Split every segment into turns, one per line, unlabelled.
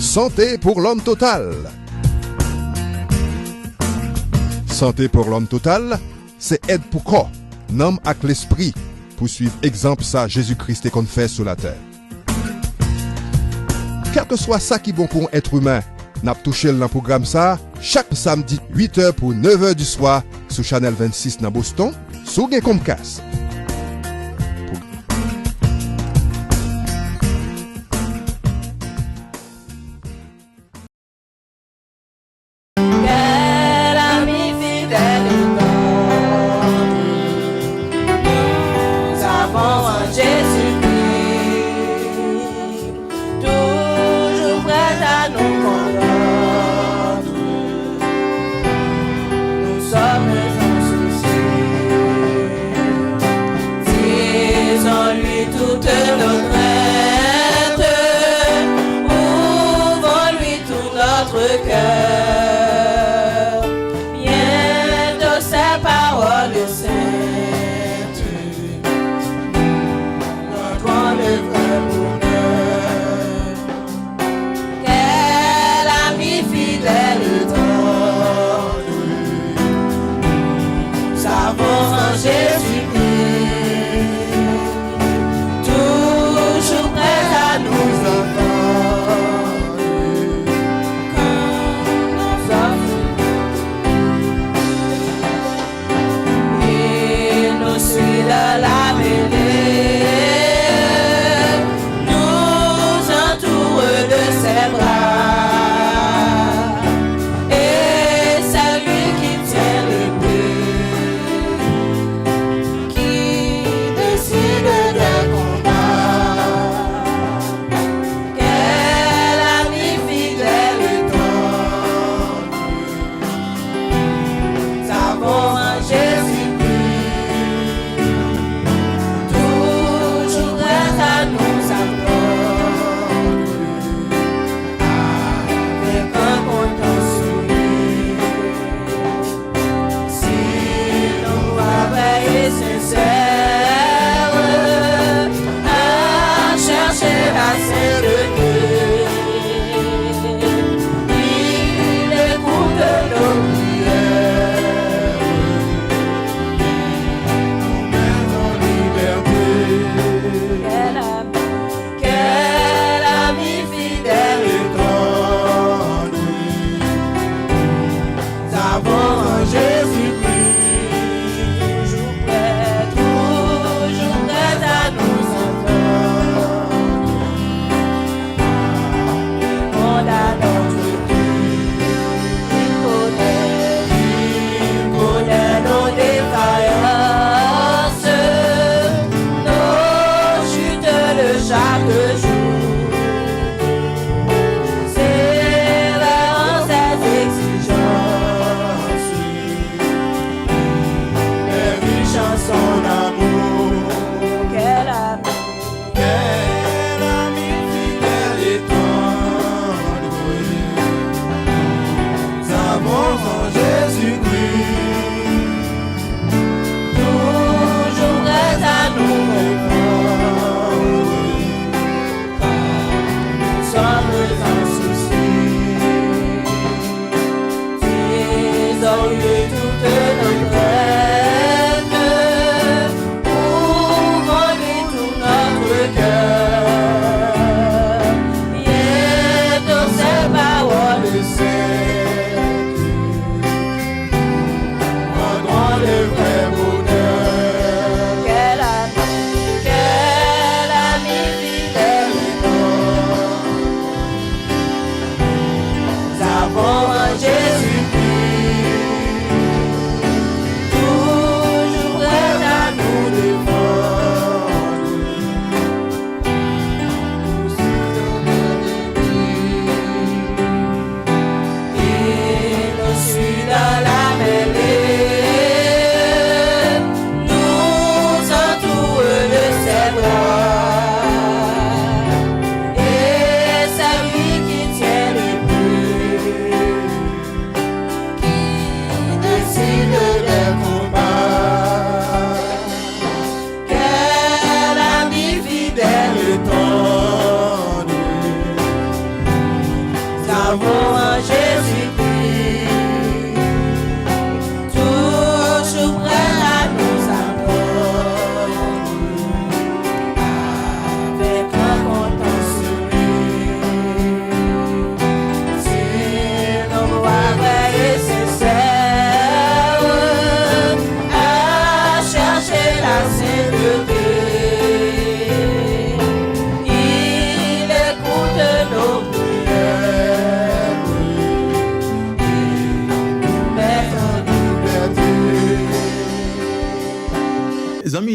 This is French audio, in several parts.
Santé pour l'homme total. Santé pour l'homme total, c'est aide pour corps, l'âme avec l'esprit, pour suivre exemple ça Jésus-Christ qu'on fait sur la terre. Quel que soit ça qui est bon pour un être humain, n'a touché dans le programme ça, chaque samedi 8h pour 9h du soir sur Channel 26 dans Boston, sur Comcast.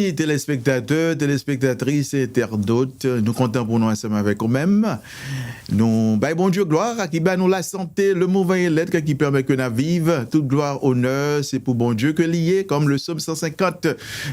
amis téléspectateurs, téléspectatrices et internautes, nous comptons pour nous ensemble avec nous-mêmes. Nous, bon Dieu, gloire, qui bat nous la santé, le mouvement et l'être qui permet que nous vivions. Toute gloire, honneur, c'est pour bon Dieu que lié, comme le psaume 150,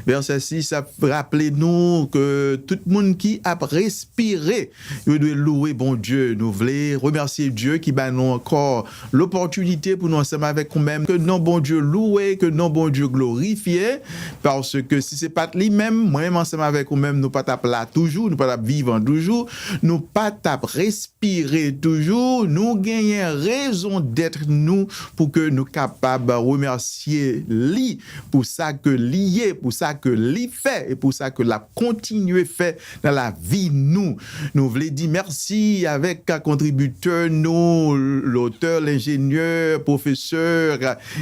verset 6, a rappelé nous que tout le monde qui a respiré, il doit louer bon Dieu. Nous voulons remercier Dieu qui bat nous encore l'opportunité pour nous ensemble avec nous-mêmes, que non bon Dieu loué, que non bon Dieu glorifié, parce que si c'est pas lui-même, moi-même ensemble avec vous-même, nous pas taper là toujours, nous pas taper vivant toujours, nous pas taper respirer toujours, nous gagnons raison d'être nous pour que nous capables de remercier lui pour ça que lié, pour ça que lui fait et pour ça que la continuer fait dans la vie nous. Nous voulons dire merci avec un contributeur nous, l'auteur, l'ingénieur, professeur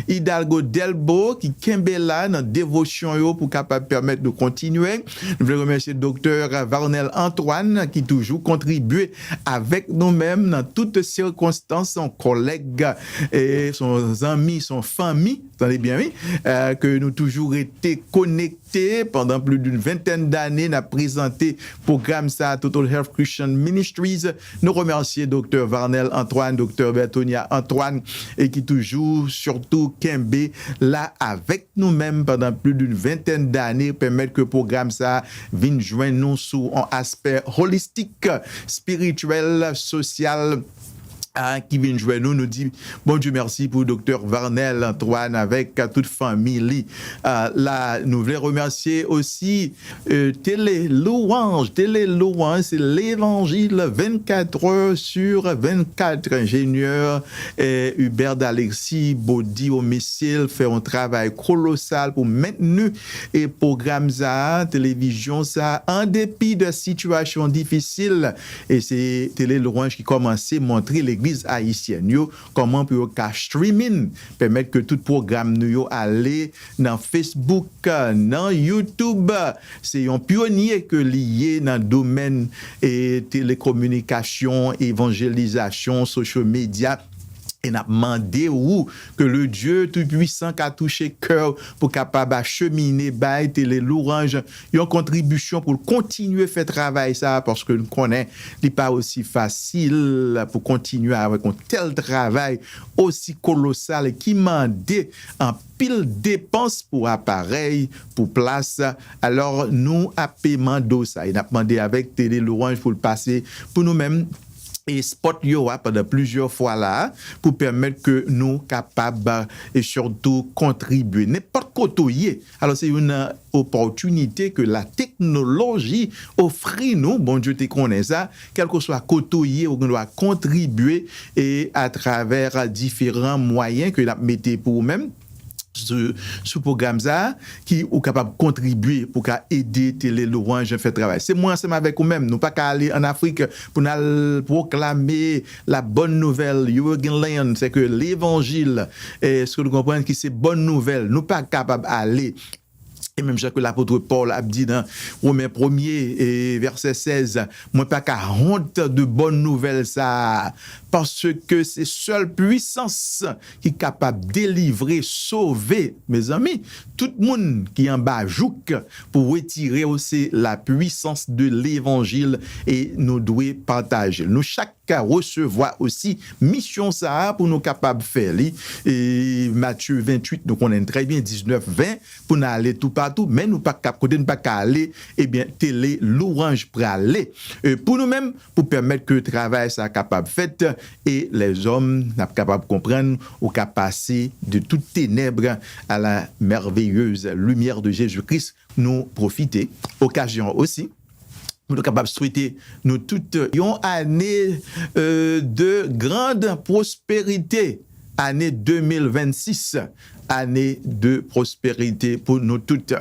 Hidalgo Delbo qui Kembela dans dévotion pour capable permettre de continuer. Nous voulons remercier le docteur Varnel Antoine qui toujours contribué avec nous-mêmes dans toutes circonstances, son collègue et son ami, son famille, attendez bien, oui, que nous toujours été connectés pendant plus d'une vingtaine d'années. Nous avons présenté le programme ça, Total Health Christian Ministries. Nous remercions docteur Varnel Antoine, docteur Bertonia Antoine et qui toujours, surtout Kembe, là avec nous-mêmes pendant plus d'une vingtaine d'années, permettre que le programme ça vienne joindre nous sous un aspect holistique, spirituel, social, qui vient jouer nous dit bon Dieu merci pour docteur Varnel Antoine avec toute famille. Là nous voulons remercier aussi Télé Louange, c'est l'évangile 24 heures sur 24. Ingénieur Hubert d'Alexis Baudy au missile fait un travail colossal pour maintenir et programme ça, télévision ça en dépit de situations difficiles, et c'est Télé Louange qui commence à montrer l'église haïtienne yo comment pour streaming permettre que tout programme nous aller dans Facebook, dans YouTube. C'est un pionnier que lié dans le domaine et télécommunication, évangélisation, social media. Et n'a demandé que le Dieu tout-puissant qui a touché cœur pour capable acheminer bail Télé Louange une contribution pour continuer à faire travail ça, parce que nous connaissons n'est pas aussi facile pour continuer avec un tel travail aussi colossal qui demandait en pile dépenses pour appareil, pour place. Alors nous a paiement d'eau ça, il a demandé avec Télé Louange pour le passer pour nous-mêmes et spot yo pendant plusieurs fois là pour permettre que nous capables et surtout contribuer n'importe côté. Alors c'est une opportunité que la technologie offre nous, bon Dieu te connaît ça, quel que soit côté on doit contribuer et à travers différents moyens que la mettez pour même ce programme ça qui est capable de contribuer pour aider Télé Louange à faire travail. C'est moi ensemble avec vous-même, nous pas qu'à aller en Afrique pour nous proclamer la bonne nouvelle Jürgen Land, c'est que l'évangile, ce que nous comprenons que c'est bonne nouvelle, nous pas capable d'aller. Et même que l'apôtre Paul a dit dans Romains 1er et verset 16, moi pas qu'à honte de bonnes nouvelles ça, parce que c'est seule puissance qui est capable de délivrer, sauver, mes amis, tout le monde qui est en bas jouk pour retirer aussi la puissance de l'évangile et nous devons partager. Nous chaque recevoir aussi mission ça pour nous capables de faire. Et Matthieu 28, nous connaissons très bien 19, 20 pour nous aller tout partout, mais nous pas capable de pas aller, eh bien Télé Louange pour aller pour nous-mêmes pour permettre que le travail soit capable fait et les hommes sont capables de comprendre ou capable passer de toutes ténèbres à la merveilleuse lumière de Jésus-Christ. Nous profiter occasion aussi nous sommes capables de souhaiter nous toutes une année de grande prospérité, année 2026, année de prospérité pour nous toutes.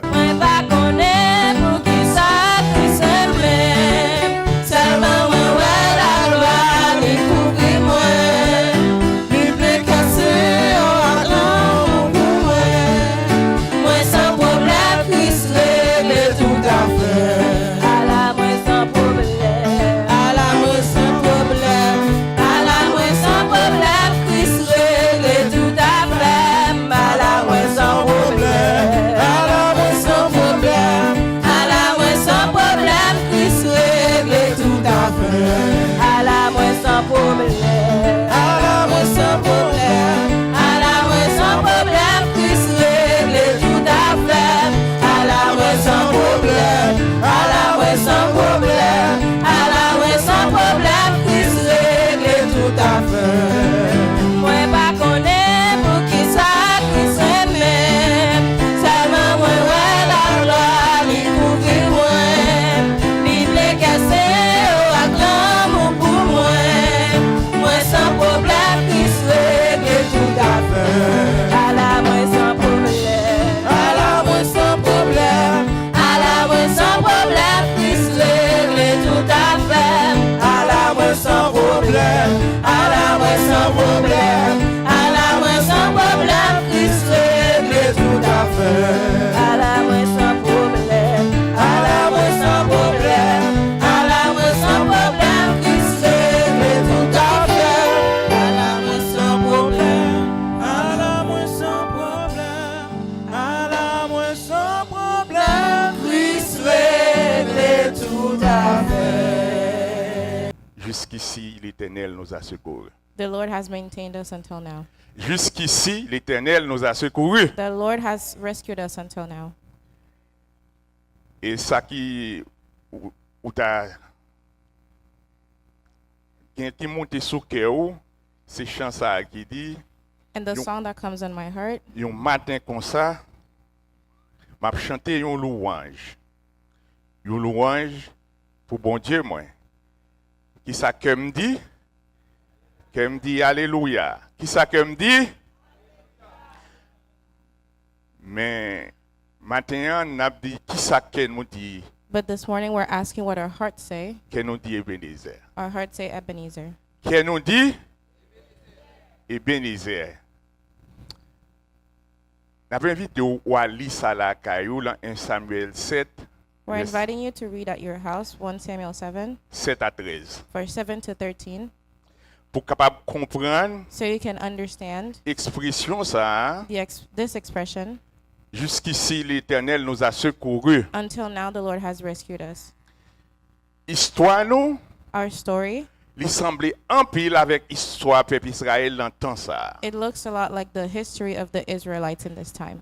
Sans problème. Jusqu'ici, l'Éternel nous a secourus.
The Lord has maintained us until now.
Jusqu'ici, l'Éternel nous a secourus.
The Lord has rescued us until now.
Et ça qui ou t'a qui monte sur cœur, c'est chant ça qui dit
And the song that comes in my heart,
un matin comme ça, m'a chanté un louange. Un louange pour bon Dieu moi. Qui ça que me dit? Que me dit alléluia. Qui ça que me dit? Mais matin n'a dit qui ça que nous dit?
but this morning we're asking what our hearts say.
Que nous dit Ebenezer.
Our hearts say Ebenezer.
Que nous dit Ebenezer. N'a pas invité ou à lire ça là caillou dans 1 Samuel 7
We're
Yes.
inviting you to read at your house 1 Samuel 7,
7 à 13
verse 7 to 13,
pour capable comprendre
so you can understand
expression ça.
this expression.
Jusqu'ici l'Éternel nous a secourus.
Until now, the Lord has rescued us.
Histoire nous,
Our story,
il semblait en pile avec histoire peuple Israël dans temps ça.
it looks a lot like the history of the Israelites in this time.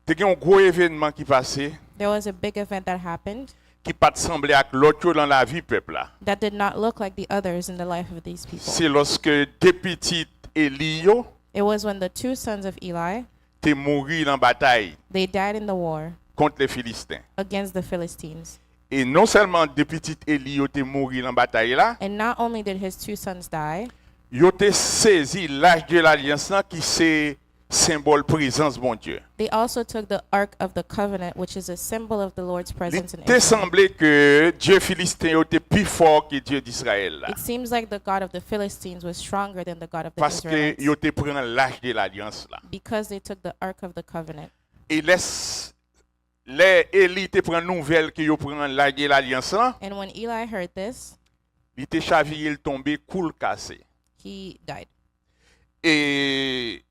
T'es un gros événement qui passait
There was a big event that happened
qui pas semblé avec l'autre dans la vie peuple là.
that did not look like the others in the life of these people.
C'est lorsque deux petits Élio
It was when the two sons of Eli,
t'es mouru dans bataille
they died in the war
contre les Philistins.
against the Philistines.
Et non seulement deux petits Élio t'es mouru dans bataille là,
And not only did his two sons die,
yo t'es saisi l'âge de l'alliance là qui c'est symbole présence bon Dieu.
they also took the Ark of the Covenant, which is a symbol of the Lord's
Il
presence in
t'est
Israel.
semblé que Dieu Philistin était plus fort que Dieu d'Israël là.
It seems like the God of the Philistines was stronger than the God of the
Parce que
Israelites
yo te prend l'âge de l'alliance là.
because they took the Ark of the Covenant.
Et les Élie te prend nouvelle que yo prend l'âge de l'alliance là,
And when Eli heard this,
il te chaviré, il tombé, coule cassé.
he died.
Et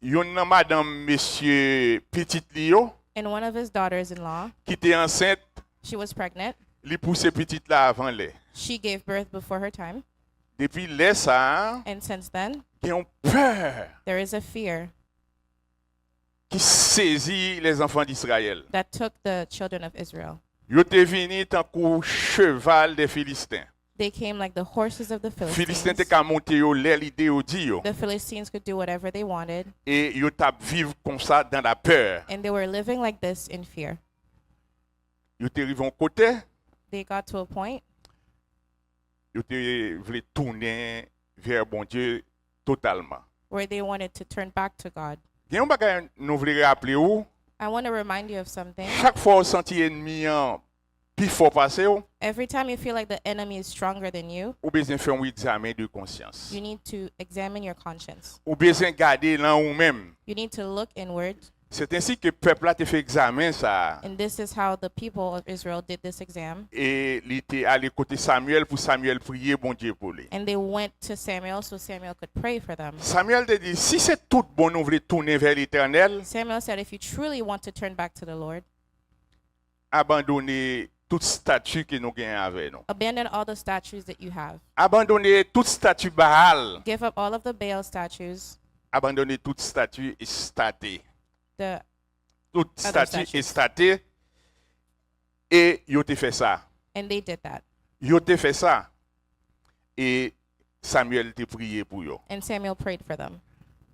yon nan madame monsieur petit Lio
And one of his daughters-in-law,
qui était enceinte,
she was pregnant.
li pousse petite là avant les.
She gave birth before her time.
Depuis les ça,
And since then,
qui ont peur
there is a fear
qui saisit les enfants d'Israël.
that took the children of Israel.
Yo te vini tant qu'au cheval des Philistins.
They came like the horses of the
Philistins te
Philistines.
ka monter yo l'idée au dit yo.
The Philistines could do whatever they wanted,
Et yo tap vivre comme ça dans la peur.
and they were living like this in fear.
Yo te rive en côté,
They got to a point
yo te voulait tourner vers bon Dieu totalement.
where they wanted to turn back to God.
Gen yon bagay nou vle rappeler ou,
I want to remind you of something.
chaque fois ou senti ennemi an pi fort passer ou
Every time you feel like the enemy is stronger than you,
besoin faire un examen de conscience.
you need to examine your conscience.
Ou besoin garder là ou même.
You need to look inward,
C'est ainsi que peuple là te fait examen ça.
and this is how the people of Israel did this exam.
Et il était allé côté Samuel pour Samuel prier bon Dieu pour lui.
And they went to Samuel so Samuel could pray for them.
Samuel te dit, si c'est tout bon, nous voulons tourner vers l'Éternel,
Samuel said, if you truly want to turn back to the Lord,
abandonnez toute statue que nous gagnons avec nous.
abandon all the statues that you have.
Abandonnez toute statue Baal.
Give up all of the Baal statues,
Abandonnez toute statue estatée.
the
Toute
Other
statue
statues.
estatée. Et yo te fait ça.
and they did that.
Yo te fait ça. Et Samuel te prié pour yo.
And Samuel prayed for them.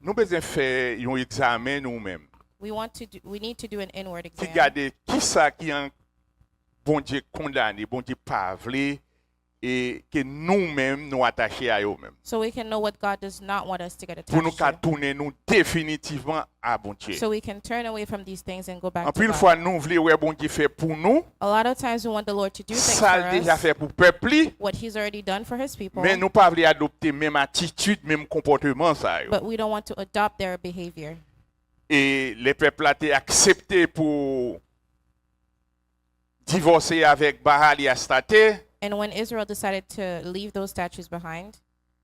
Nous besoin faire un examen nous-mêmes.
We need to do an inward
Qui
exam.
garde qui ça qui en bon Dieu condamné, bon Dieu pas vle et que nous-mêmes nous attacher à eux-mêmes.
So we can know what God does not want us to get
Pour nous
attached to.
tourner nous définitivement à bon Dieu.
So we can turn away from these things and go
En
back to
plus, une
God.
fois nous voulons ouais bon Dieu fait pour nous,
A lot of times we want the Lord to do things
ça
for
a déjà
us,
fait pour peuple, li,
what He's already done for His people,
mais nous pas voulons adopter même attitude, même comportement ça yo.
but we don't want to adopt their behavior.
Et les peuples ont été acceptés pour divorcer avec Baal et Astarté.
And when Israel decided to leave those statues behind,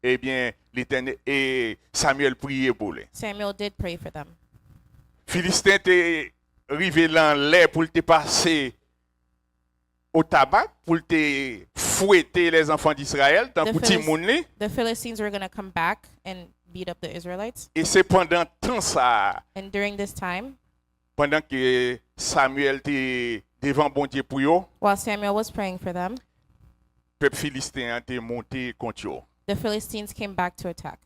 Eh bien, l'Éternel et Samuel priait pour lui.
Samuel did pray for them.
Philistin était arrivé dans l'air pour te passer au tabac, pour te fouetter les enfants d'Israël, tant
The
que
Philis-
Timoun li.
The Philistines were going to come back and beat up the Israelites.
Et c'est pendant temps ça,
And during this time,
pendant que Samuel était devant bon Dieu pour yo,
while Samuel was praying for them,
peuple philistin était monté contre yo.
the Philistines came back to attack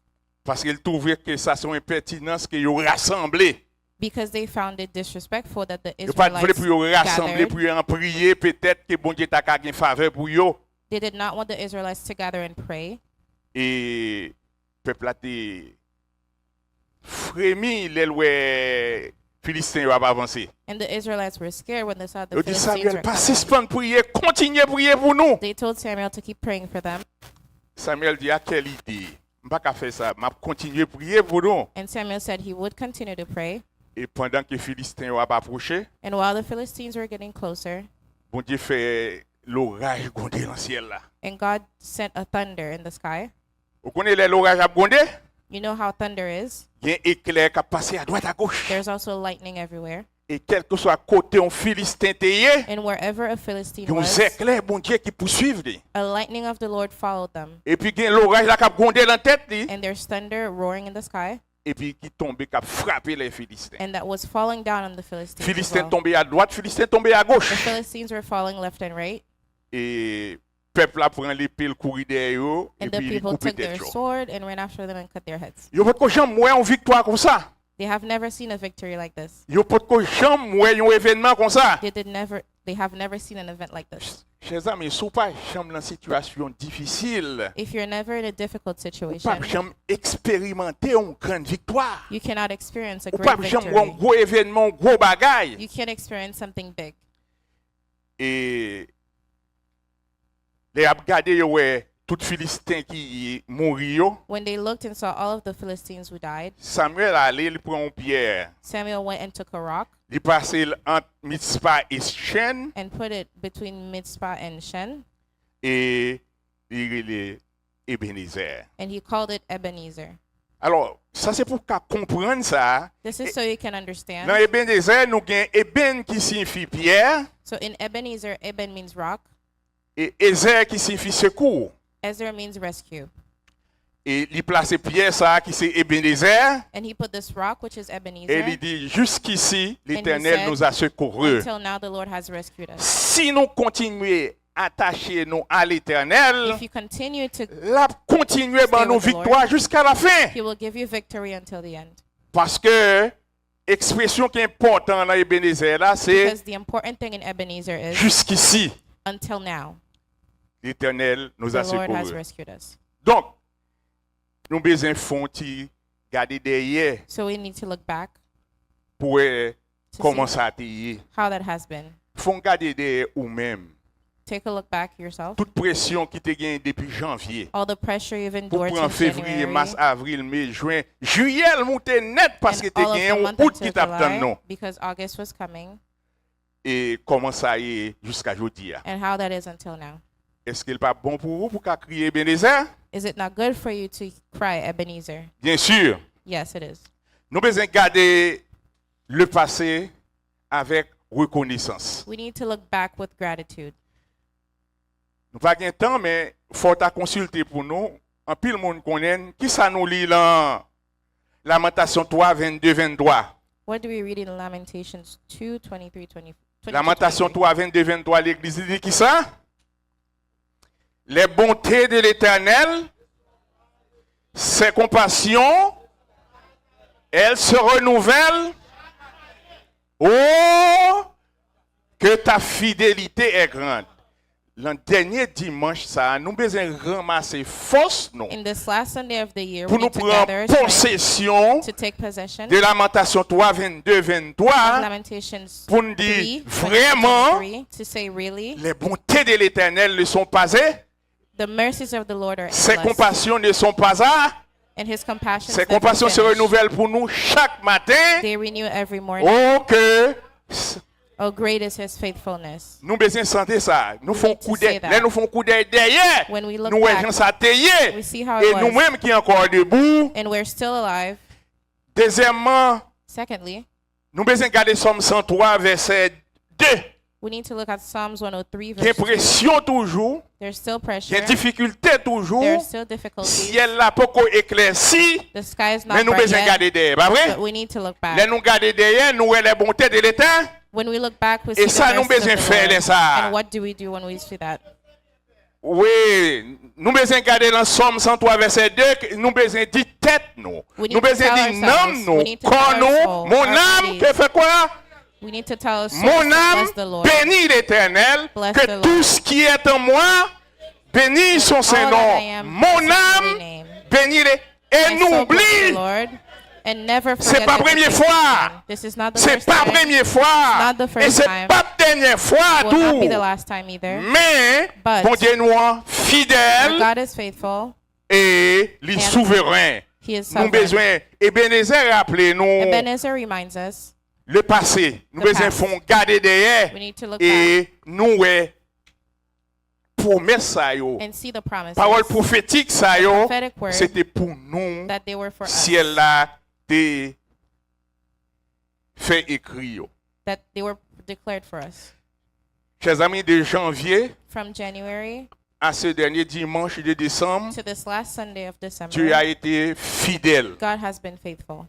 Parce qu'il trouvait que ça son impertinence que yo rassemblé.
because they found it disrespectful that the
Yo pas voulu
Israelites
pour yo rassembler,
gathered.
pour yo en prier, peut-être que bon Dieu t'a gagné faveur pour yo.
They did not want the Israelites to gather and pray.
Et peuple a été frémi les Philistins yo pas avancé.
And the Israelites were scared when they saw the
Yo dit
Philistines
Samuel,
were
pas
coming.
suspendre prier, continuez prier pour nous.
They told Samuel to keep praying for them.
Samuel dit à quelle idée? M'pas qu'à faire ça, m'a continuer prier pour nous.
And Samuel said he would continue to pray.
Et pendant que les Philistins ont approché,
And while the Philistines were getting closer,
bon Dieu fait l'orage gronder dans le ciel là.
and God sent a thunder in the sky.
Vous connaissez l'orage à gronder?
You know how thunder is.
Il y a un éclair qui a passé à droite à gauche.
There's also lightning everywhere.
Et quel que soit côté un Philistin tayé,
And wherever a Philistine
il y a
was,
un éclair bon Dieu qui poursuivent lui.
a lightning of the Lord followed them.
Et puis il y a l'orage là qui a grondé dans la tête lui.
And there's thunder roaring in the sky.
Et puis qui tombe qui a frappé les Philistins.
And that was falling down on the Philistines. as
Philistins
well.
tombés à droite, Philistins tombés à
The
gauche.
Philistines were falling left and right.
Et peuple a pris l'épée, le courir derrière eux, et
And the
puis il
people
coupé
took
tête.
their sword and ran after them and cut their heads.
Yo pas que jamais une victoire comme ça.
They have never seen a victory like this.
Yo pas que jamais un événement comme ça.
They have never seen an event like this.
Chers amis, si vous pas jamais dans une situation difficile,
If you're never in a difficult
vous
situation,
pas jamais expérimenter une grande victoire.
you cannot experience a
Vous pas
great
jamais un
victory.
gros événement, un gros bagaille.
You can't experience something big.
Et les a regardé yo ouais tout Philistin qui mourit yo.
When they looked and saw all of the Philistines who died,
Samuel allé, il prend une pierre,
Samuel went and took a rock
il passe entre Mitzpah et Shen
and put it between Mitzpah and Shen,
et il est Ebenezer.
and he called it Ebenezer.
Alors, ça c'est pour qu'à comprendre ça.
This is so you can understand.
Dans Ebenezer, nous avons Eben qui signifie pierre
So in Ebenezer, Eben means rock,
et Ezer qui signifie secours.
Ezra means rescue.
Et il place pierre ça qui c'est Ebenezer
And he put this rock, which is
et
Ebenezer.
il dit jusqu'ici l'Éternel
said,
nous a secourus.
Until now, the Lord has rescued us.
Si nous continuons attachés nous à l'Éternel,
If you continue to,
la continuer
Stay
dans nos
with the
victoires
Lord.
jusqu'à la fin.
He will give you victory until the end.
Parce que expression qui est importante dans Ebenezer là, c'est
Because the important thing in Ebenezer is
jusqu'ici
until now,
l'Éternel nous a
the Lord has
secourus.
rescued us.
Donc, nous besoin font garder derrière
So we need to look back
pour
to
comment
see
ça a été.
how that has been.
Faut garder derrière ou même
Take a look back yourself.
toute pression qui te gagne depuis janvier.
All the pressure you've
Pour
endured
prendre
since
février,
January,
mars, avril, mai, juin, juillet, le monter net parce que
and
te
all of
gagné
the
un
month
août
until
qui t'attend
July,
non.
because August was coming,
Et comment ça y est jusqu'à aujourd'hui.
and how that is until now.
Est-ce qu'il n'est pas bon pour vous pour qu'à crier Ebenezer?
Is it not good for you to cry Ebenezer?
Bien sûr.
Yes, it is.
Nous besoin garder le passé avec reconnaissance.
We need to look back with gratitude.
Nous pas gain temps mais faut ta consulter pour nous. En pile monde connaît qui ça nous lit dans Lamentation 3 22 23.
What do we read in Lamentations 2, 23, 20?
Lamentation 3 22 23 l'église dit qui ça? Les bontés de l'Éternel, ses compassions, elles se renouvellent. Oh, que ta fidélité est grande. Le dernier dimanche, ça, nous besoin ramasser force, non,
In this last Sunday of the year, we
pour nous
need to gather
prendre
strength
possession
to take possession
de Lamentation 3 22
of
23
Lamentations
pour nous
3,
dire
22,
vraiment
23, to say really,
les bontés de l'Éternel ne sont pas
the mercies of the Lord are
ses
endless,
compassions ne sont pas
and his compassions
ses
never
compassions se
finish.
renouvellent pour nous chaque matin.
They renew every morning.
Oh que
Oh, great is his faithfulness.
nous besoin sentir ça. Nous
We
font
need to
coup
say
d'œil,
that.
là nous font coup d'œil derrière.
When we look
Nous voyons
back,
ça taillé
we see how it
et
was.
nous-mêmes qui encore debout.
And we're still alive.
Deuxièmement,
Secondly,
nous besoin garder Somme 103 verset 2.
We need to look at Psalms 103
Il y a
verse 2.
pression toujours,
There's still
il y a
pressure.
difficulté toujours.
There's still difficulties.
Ciel là pas éclairci,
The sky is
mais
not
nous
bright
besoin
yet,
garder derrière, pas vrai?
but we need to look
Là
back.
nous garder derrière, nous voyons les bontés de l'État.
When we look back, we
Et
see
ça,
the
nous
mercies
besoin
of the
faire
Lord.
ça.
And what do we do when we see that?
Oui, nous besoin garder dans Somme 103 verset 2, nous besoin dire tête nous.
We need
Nous
to
besoin
tell
dire
ourselves.
nom nous,
We need to
corps
tell
nous,
our soul,
mon
our
âme,
bodies.
que fait quoi?
We need to tell us
Mon âme
bless the Lord.
bénit l'Éternel,
Bless
que
the Lord.
tout ce qui est en moi bénisse son
All
Saint
that
nom.
I am,
Mon
bless his
âme
holy name.
bénit les et
My soul bless the
n'oublie.
Lord, and never
C'est
forget
pas
the
première
good things
fois.
he's done. This is not the
C'est
first
pas
time.
première fois
not the first
et c'est
time.
pas dernière fois
It will not be the
tout.
last time either.
Mais
But
bon Dieu nous
Our
fidèle
God is faithful.
et les
And
souverains.
He is
Nous
sovereign.
besoin Ebenezer rappelez-nous
Ebenezer reminds us
le passé. Nous
The
besoin
past.
font garder derrière
we need to look back
et nous ouais promesse ça yo.
and see the promises
Parole prophétique ça yo,
prophetic word
c'était pour nous
that they were for us,
ciel là des fait écrit yo.
that they were declared for us.
Chers amis, de janvier
From January
à ce dernier dimanche de décembre,
to this last Sunday of December,
tu as été fidèle.
God has been faithful.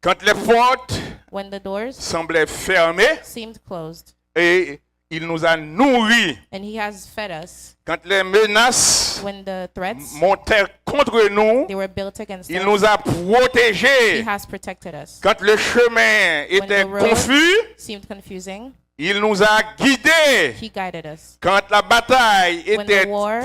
Quand les portes
When the doors
semblaient fermées
seemed closed,
et il nous a nourris.
and He has fed us.
Quand les menaces
When the threats
montèrent contre nous,
they were built against
il
us,
nous a
He
protégés.
has protected us.
Quand le chemin était
the road
confus,
Seemed confusing,
il nous a guidés.
He guided us.
Quand la bataille
When the
était
war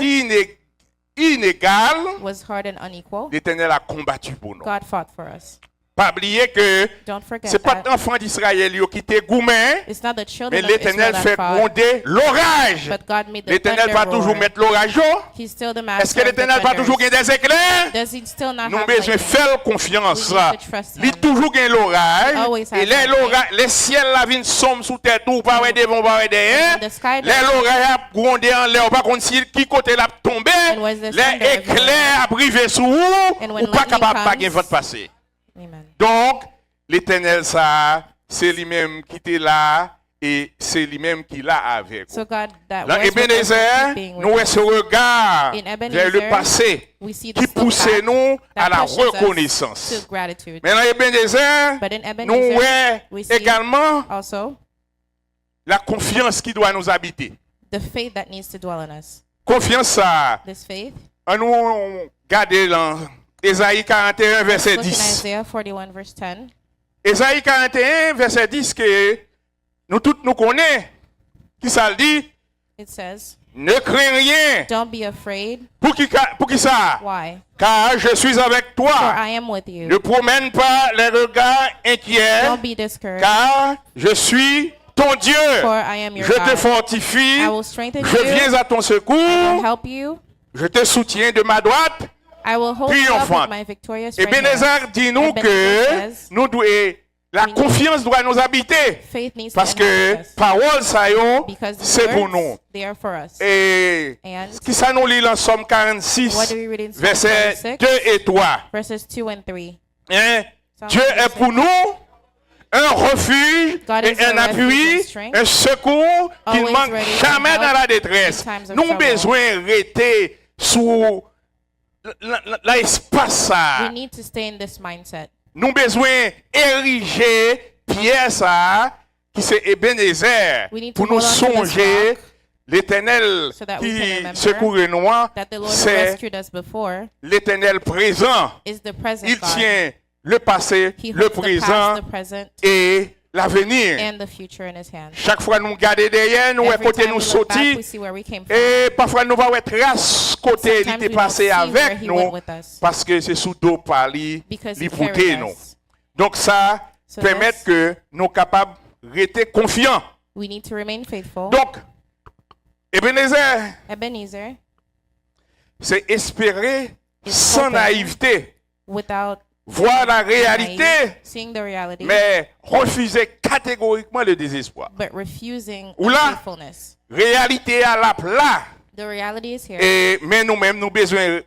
inégale,
Was hard and unequal,
l'Éternel a combattu pour nous.
God fought for us.
Pas oublier que
Don't forget
c'est pas
that.
l'enfant d'Israël qui était gourmet,
It's not the children
mais
of Israel
l'Éternel
that
fait
fought,
gronder l'orage.
but God made the
L'Éternel
thunder
va toujours
roar.
mettre l'orage.
He's still the
Est-ce
master
que
of the
l'Éternel va toujours
thunders.
gagner des éclairs?
Does He still not
Nous
have
besoin
lightning?
faire confiance.
We need to trust
Il
him.
toujours gagne l'orage.
Always has
Et les,
lightning.
les ciels la viennent somme sous terre tout, pas ouais devant, pas ouais derrière.
And the sky
Les l'orage a grondé en l'air, pas contre si qui côté la tombé.
And was the
Les
thunder
éclairs a brivé sous vous,
And
ou
when
pas
lightning
capable de
comes-
gagner votre passé.
Amen.
Donc, l'Éternel ça, c'est lui-même qui était là et c'est lui-même qui l'a avec.
So God that
Dans
was with us,
Ebenezer,
being
nous
with
avons
us.
ce regard
In Ebenezer,
vers le passé
We see
qui
this look
pousse
back
nous à
that
la
pushes us
reconnaissance.
to gratitude.
Mais dans Ebenezer,
But in
nous
Ebenezer, we
avons
see
également
also
la confiance qui doit nous habiter.
the faith that needs to dwell in us.
Confiance ça,
This faith,
on nous garder dans Ésaïe 41 verset
look in
10.
Isaiah 41 verse 10.
Ésaïe 41 verset 10 que nous tous nous connaissons. Qui ça le dit?
It says,
Ne crains rien.
don't be afraid.
Pour qui ça?
Why?
Car je suis avec
For
toi.
I am with you.
Ne promène pas les regards inquiets,
Don't be discouraged.
car je suis ton Dieu.
For I am your
Je te
God.
fortifie,
I will strengthen
je
you.
viens à ton
I will
secours,
help you.
je te soutiens de ma droite.
I will hold you up
Triomphante.
with my victorious
Et
right hand.
Ebenezer dit nous
Ebenezer
que
says,
nous la confiance doit nous habiter.
faith needs
Parce
to
que
inhabit us.
parole ça yo,
Because the
c'est pour
words,
nous.
they are for us.
Et
And
ce qui ça nous lit dans Somme
what
46,
do we read in Psalm
versets
46?
2 et 3.
Verses 2 and 3.
Hein?
Psalm
Dieu est
46.
pour nous un refuge
God
et
is
un
our refuge
appui,
and strength,
un secours qui ne
always
manque
ready to
jamais
help
dans la détresse.
in times of
Nous
trouble.
besoin de rester sous l'espace.
We need to stay in this mindset.
Nous besoin ériger pierre ça qui c'est Ebenezer
We need to
pour nous
hold on to this
songer
rock
l'Éternel
so that we can
qui
remember
secourt nous,
That the Lord who
c'est
rescued us before
l'Éternel présent.
is the present
Il
God.
tient le passé,
He
le
holds the
présent
past, the present,
et l'avenir.
and the future in His hands.
Chaque fois nous garder derrière, nous
Every
côté
time
nous
we look back, we
sorti
see where we came from.
et parfois nous va être trace côté il
Sometimes
était
we don't
passé
see where
avec
he went
nous
with us
parce que c'est sous dos par lui,
because
lui
He
porter
carried
nous.
us.
Donc ça
So
permet
this-
que nous capables de rester confiants.
We need to remain faithful.
Donc Ebenezer,
Ebenezer,
c'est espérer sans
hoping.
naïveté,
without
voir la
naive,
réalité,
seeing the reality,
mais refuser catégoriquement le désespoir.
but refusing
Oula.
unfaithfulness.
Réalité à la plat.
The reality is here,
Et mais nous-mêmes, nous besoin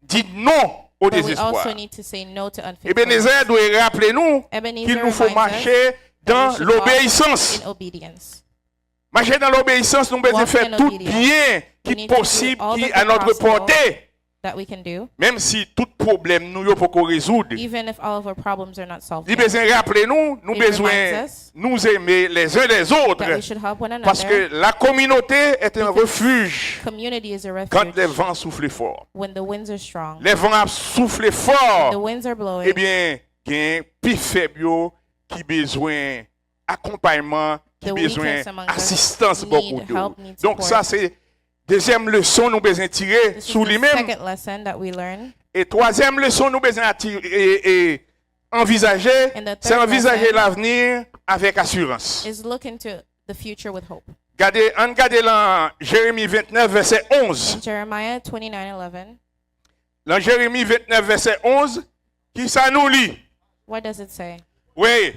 dire non au
but we
désespoir.
also need to say no to unfaithfulness.
Ebenezer doit rappeler nous
Ebenezer
qu'il nous faut
reminds us
marcher dans
we should walk
l'obéissance.
in obedience.
Marcher dans l'obéissance, nous devons
Walk
faire
in
tout
obedience.
bien
We
qui
need
est
to do
possible,
all
qui
the
est à
good
notre
possible
portée.
That we can do,
Même si tout problème nous ne pouvons pas résoudre.
even if all of our problems are not solved
Il
yet.
besoin de rappeler nous
It
besoin
reminds us
nous aimer les uns les autres.
that we should help one
Parce que
another.
la communauté est un
Because
refuge
Community is a
quand
refuge
les vents soufflent fort.
when the winds are strong.
Les vents soufflent
The
fort.
winds are blowing.
Eh bien, il y a un plus faible yo qui besoin accompagnement, qui
The
besoin
weakest among us
assistance
need
beaucoup de.
help, need
Donc
support.
ça c'est deuxième leçon nous besoin tirer
This is
sur
the
lui-même.
second lesson that we learn.
Et troisième leçon nous besoin et envisager,
And the
c'est
third
envisager
lesson
l'avenir avec assurance.
Is look into the future with hope.
Regardez dans Jérémie 29 verset 11.
In Jeremiah 29:11,
Dans Jérémie 29 verset 11, qui ça nous lit?
what does it say?
Oui.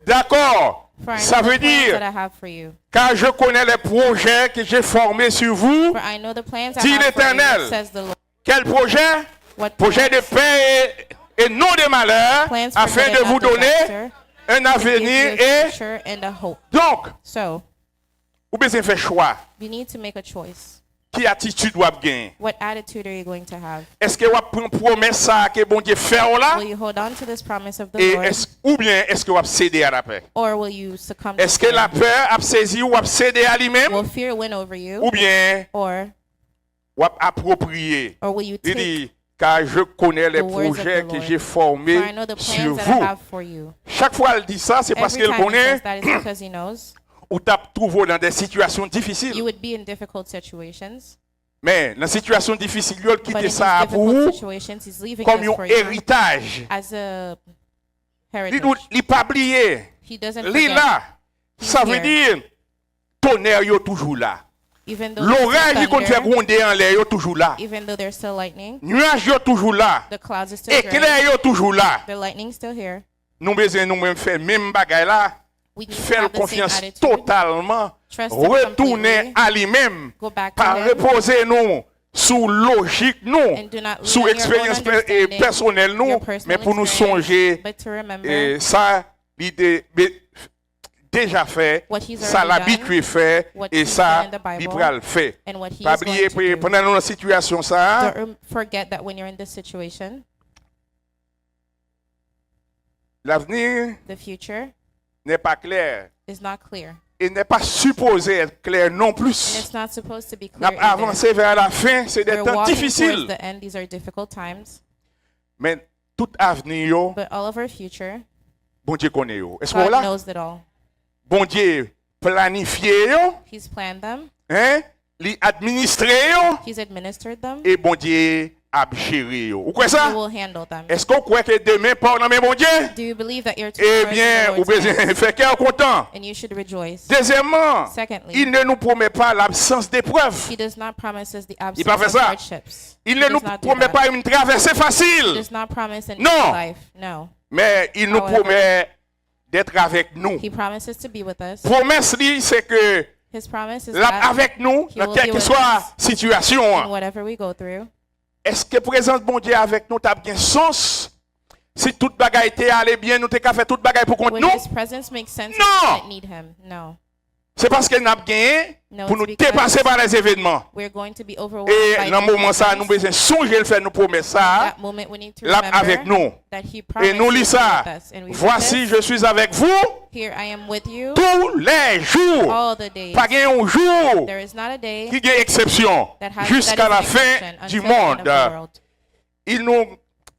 D'accord.
For I
Ça
know
veut
the plans
dire,
that I have for you.
car je connais les projets que j'ai formés sur vous.
For I know the plans I
Dit
have for
l'Éternel.
you, says the Lord.
Quel projet?
What
Projet de
plans?
paix et non de malheur,
Plans for
afin
good
de
and
vous
not
donner
disaster,
un
to give you
avenir
a
et
future and a hope.
donc,
So,
vous besoin faire choix.
you need to make a choice.
Qui attitude vous gagner?
What attitude are you going to have?
Est-ce que vous prenez promesse ça que bon Dieu fait là?
Will you hold on to this promise of the
Et
Lord,
ou bien est-ce que vous cédé à la paix?
or will you succumb to
Est-ce que la
fear?
peur a saisi ou a cédé à lui-même?
Will fear win over you,
Ou bien
or
ou a approprié?
will you
Il
take?
dit, car je connais les
the words of
projets
the
que
Lord.
j'ai formés
For I know the
sur
plans that I
vous.
have for you.
Chaque fois qu'elle dit ça, c'est parce
Every
qu'elle
time he
connaît
says that, it's because he knows
ou t'as trouvé dans des situations
you
difficiles.
would be in difficult situations.
Mais dans situation difficile, il
But
quitte
in these
ça pour
difficult
vous
situations, he's leaving
comme
this
un
for you
héritage.
as a
Il
heritage.
ne pas oublier.
He doesn't
Li
forget,
là,
He's
ça veut
here.
dire tonnerre yo toujours là.
even though there's
L'orage
still
qui compte faire
thunder,
gronder en l'air yo toujours là.
even though there's still lightning,
Nuage yo toujours là.
the clouds are still there,
Éclair yo toujours là.
the lightning's still here.
Nous besoin nous-mêmes faire même bagaille là.
We need to
Faire
have the same
confiance
attitude,
totalement.
trust him
Retourner
completely,
à lui-même.
go back to
Pas
him,
reposer nous sous logique nous.
and do not
Sous
lean on your own
expérience
understanding,
personnelle nous.
your personal
Mais pour nous
experience,
songer.
but to remember
Et ça, l'idée déjà fait,
what he's
ça
already
l'habitué fait,
what
et
he's
ça,
done in the Bible,
l'Ibral fait.
and what he
Pas
is going
oublier,
to do.
pendant une situation ça,
Don't forget that when you're in this situation,
l'avenir
the future
n'est pas clair.
is not clear.
Et n'est pas supposé être clair non
And
plus.
it's not supposed to be
N'a
clear either.
avancé vers la fin, c'est des
We're
temps
walking
difficiles.
towards the end. These are difficult times.
Mais tout avenir, yo,
But all of our future,
bon Dieu connaît yo. Est-ce que
God
là,
knows it all.
bon Dieu planifié yo,
He's planned them.
hein, li administré yo,
He's administered them.
et bon Dieu a géré yo. Ou quoi
He
ça?
will handle them.
Est-ce qu'on croit que demain part dans mes bon Dieu?
Do you believe that you're to
Eh
be
bien,
in
vous
the Lord's
besoin
hands?
faire cœur content.
And you should rejoice.
Deuxièmement,
Secondly,
il ne nous promet pas l'absence d'épreuves.
He does not promise us the
Il pas
absence
fait
of
ça.
hardships.
Il
He
ne nous
does not do
promet
that.
pas une traversée
He
facile.
does not promise an
Non.
easy life. No.
Mais il nous
However,
promet d'être avec nous.
He promises to be with us.
Promesse lui, c'est que
His promise is
là
that
avec nous,
He
dans
will
quelle
be
que
with
soit
us
situation.
in whatever we go through.
Est-ce que présence bon Dieu avec nous t'a bien sens? Si toute bagaille était allé bien, nous t'es qu'à faire toute bagaille pour contre
Would
nous?
His presence make sense
No.
if we didn't need Him? No.
C'est parce qu'elle n'a gagné
No,
pour
it's
nous
because
dépasser par les événements.
We're going to be overwhelmed
Et
by
dans le moment ça, nous
events.
besoin songer le faire nous promettre ça.
That moment we need to
Là
remember
avec nous.
that He
Et
promised
nous
to
lit
be
ça.
with us. And we read
Voici,
this.
je suis avec vous
Here I am with you
tous les jours.
all the days.
Pas un jour
There is not a day
qui est exception
that has
jusqu'à
that is
la
an
fin
exception
du
until the end of
monde.
the world.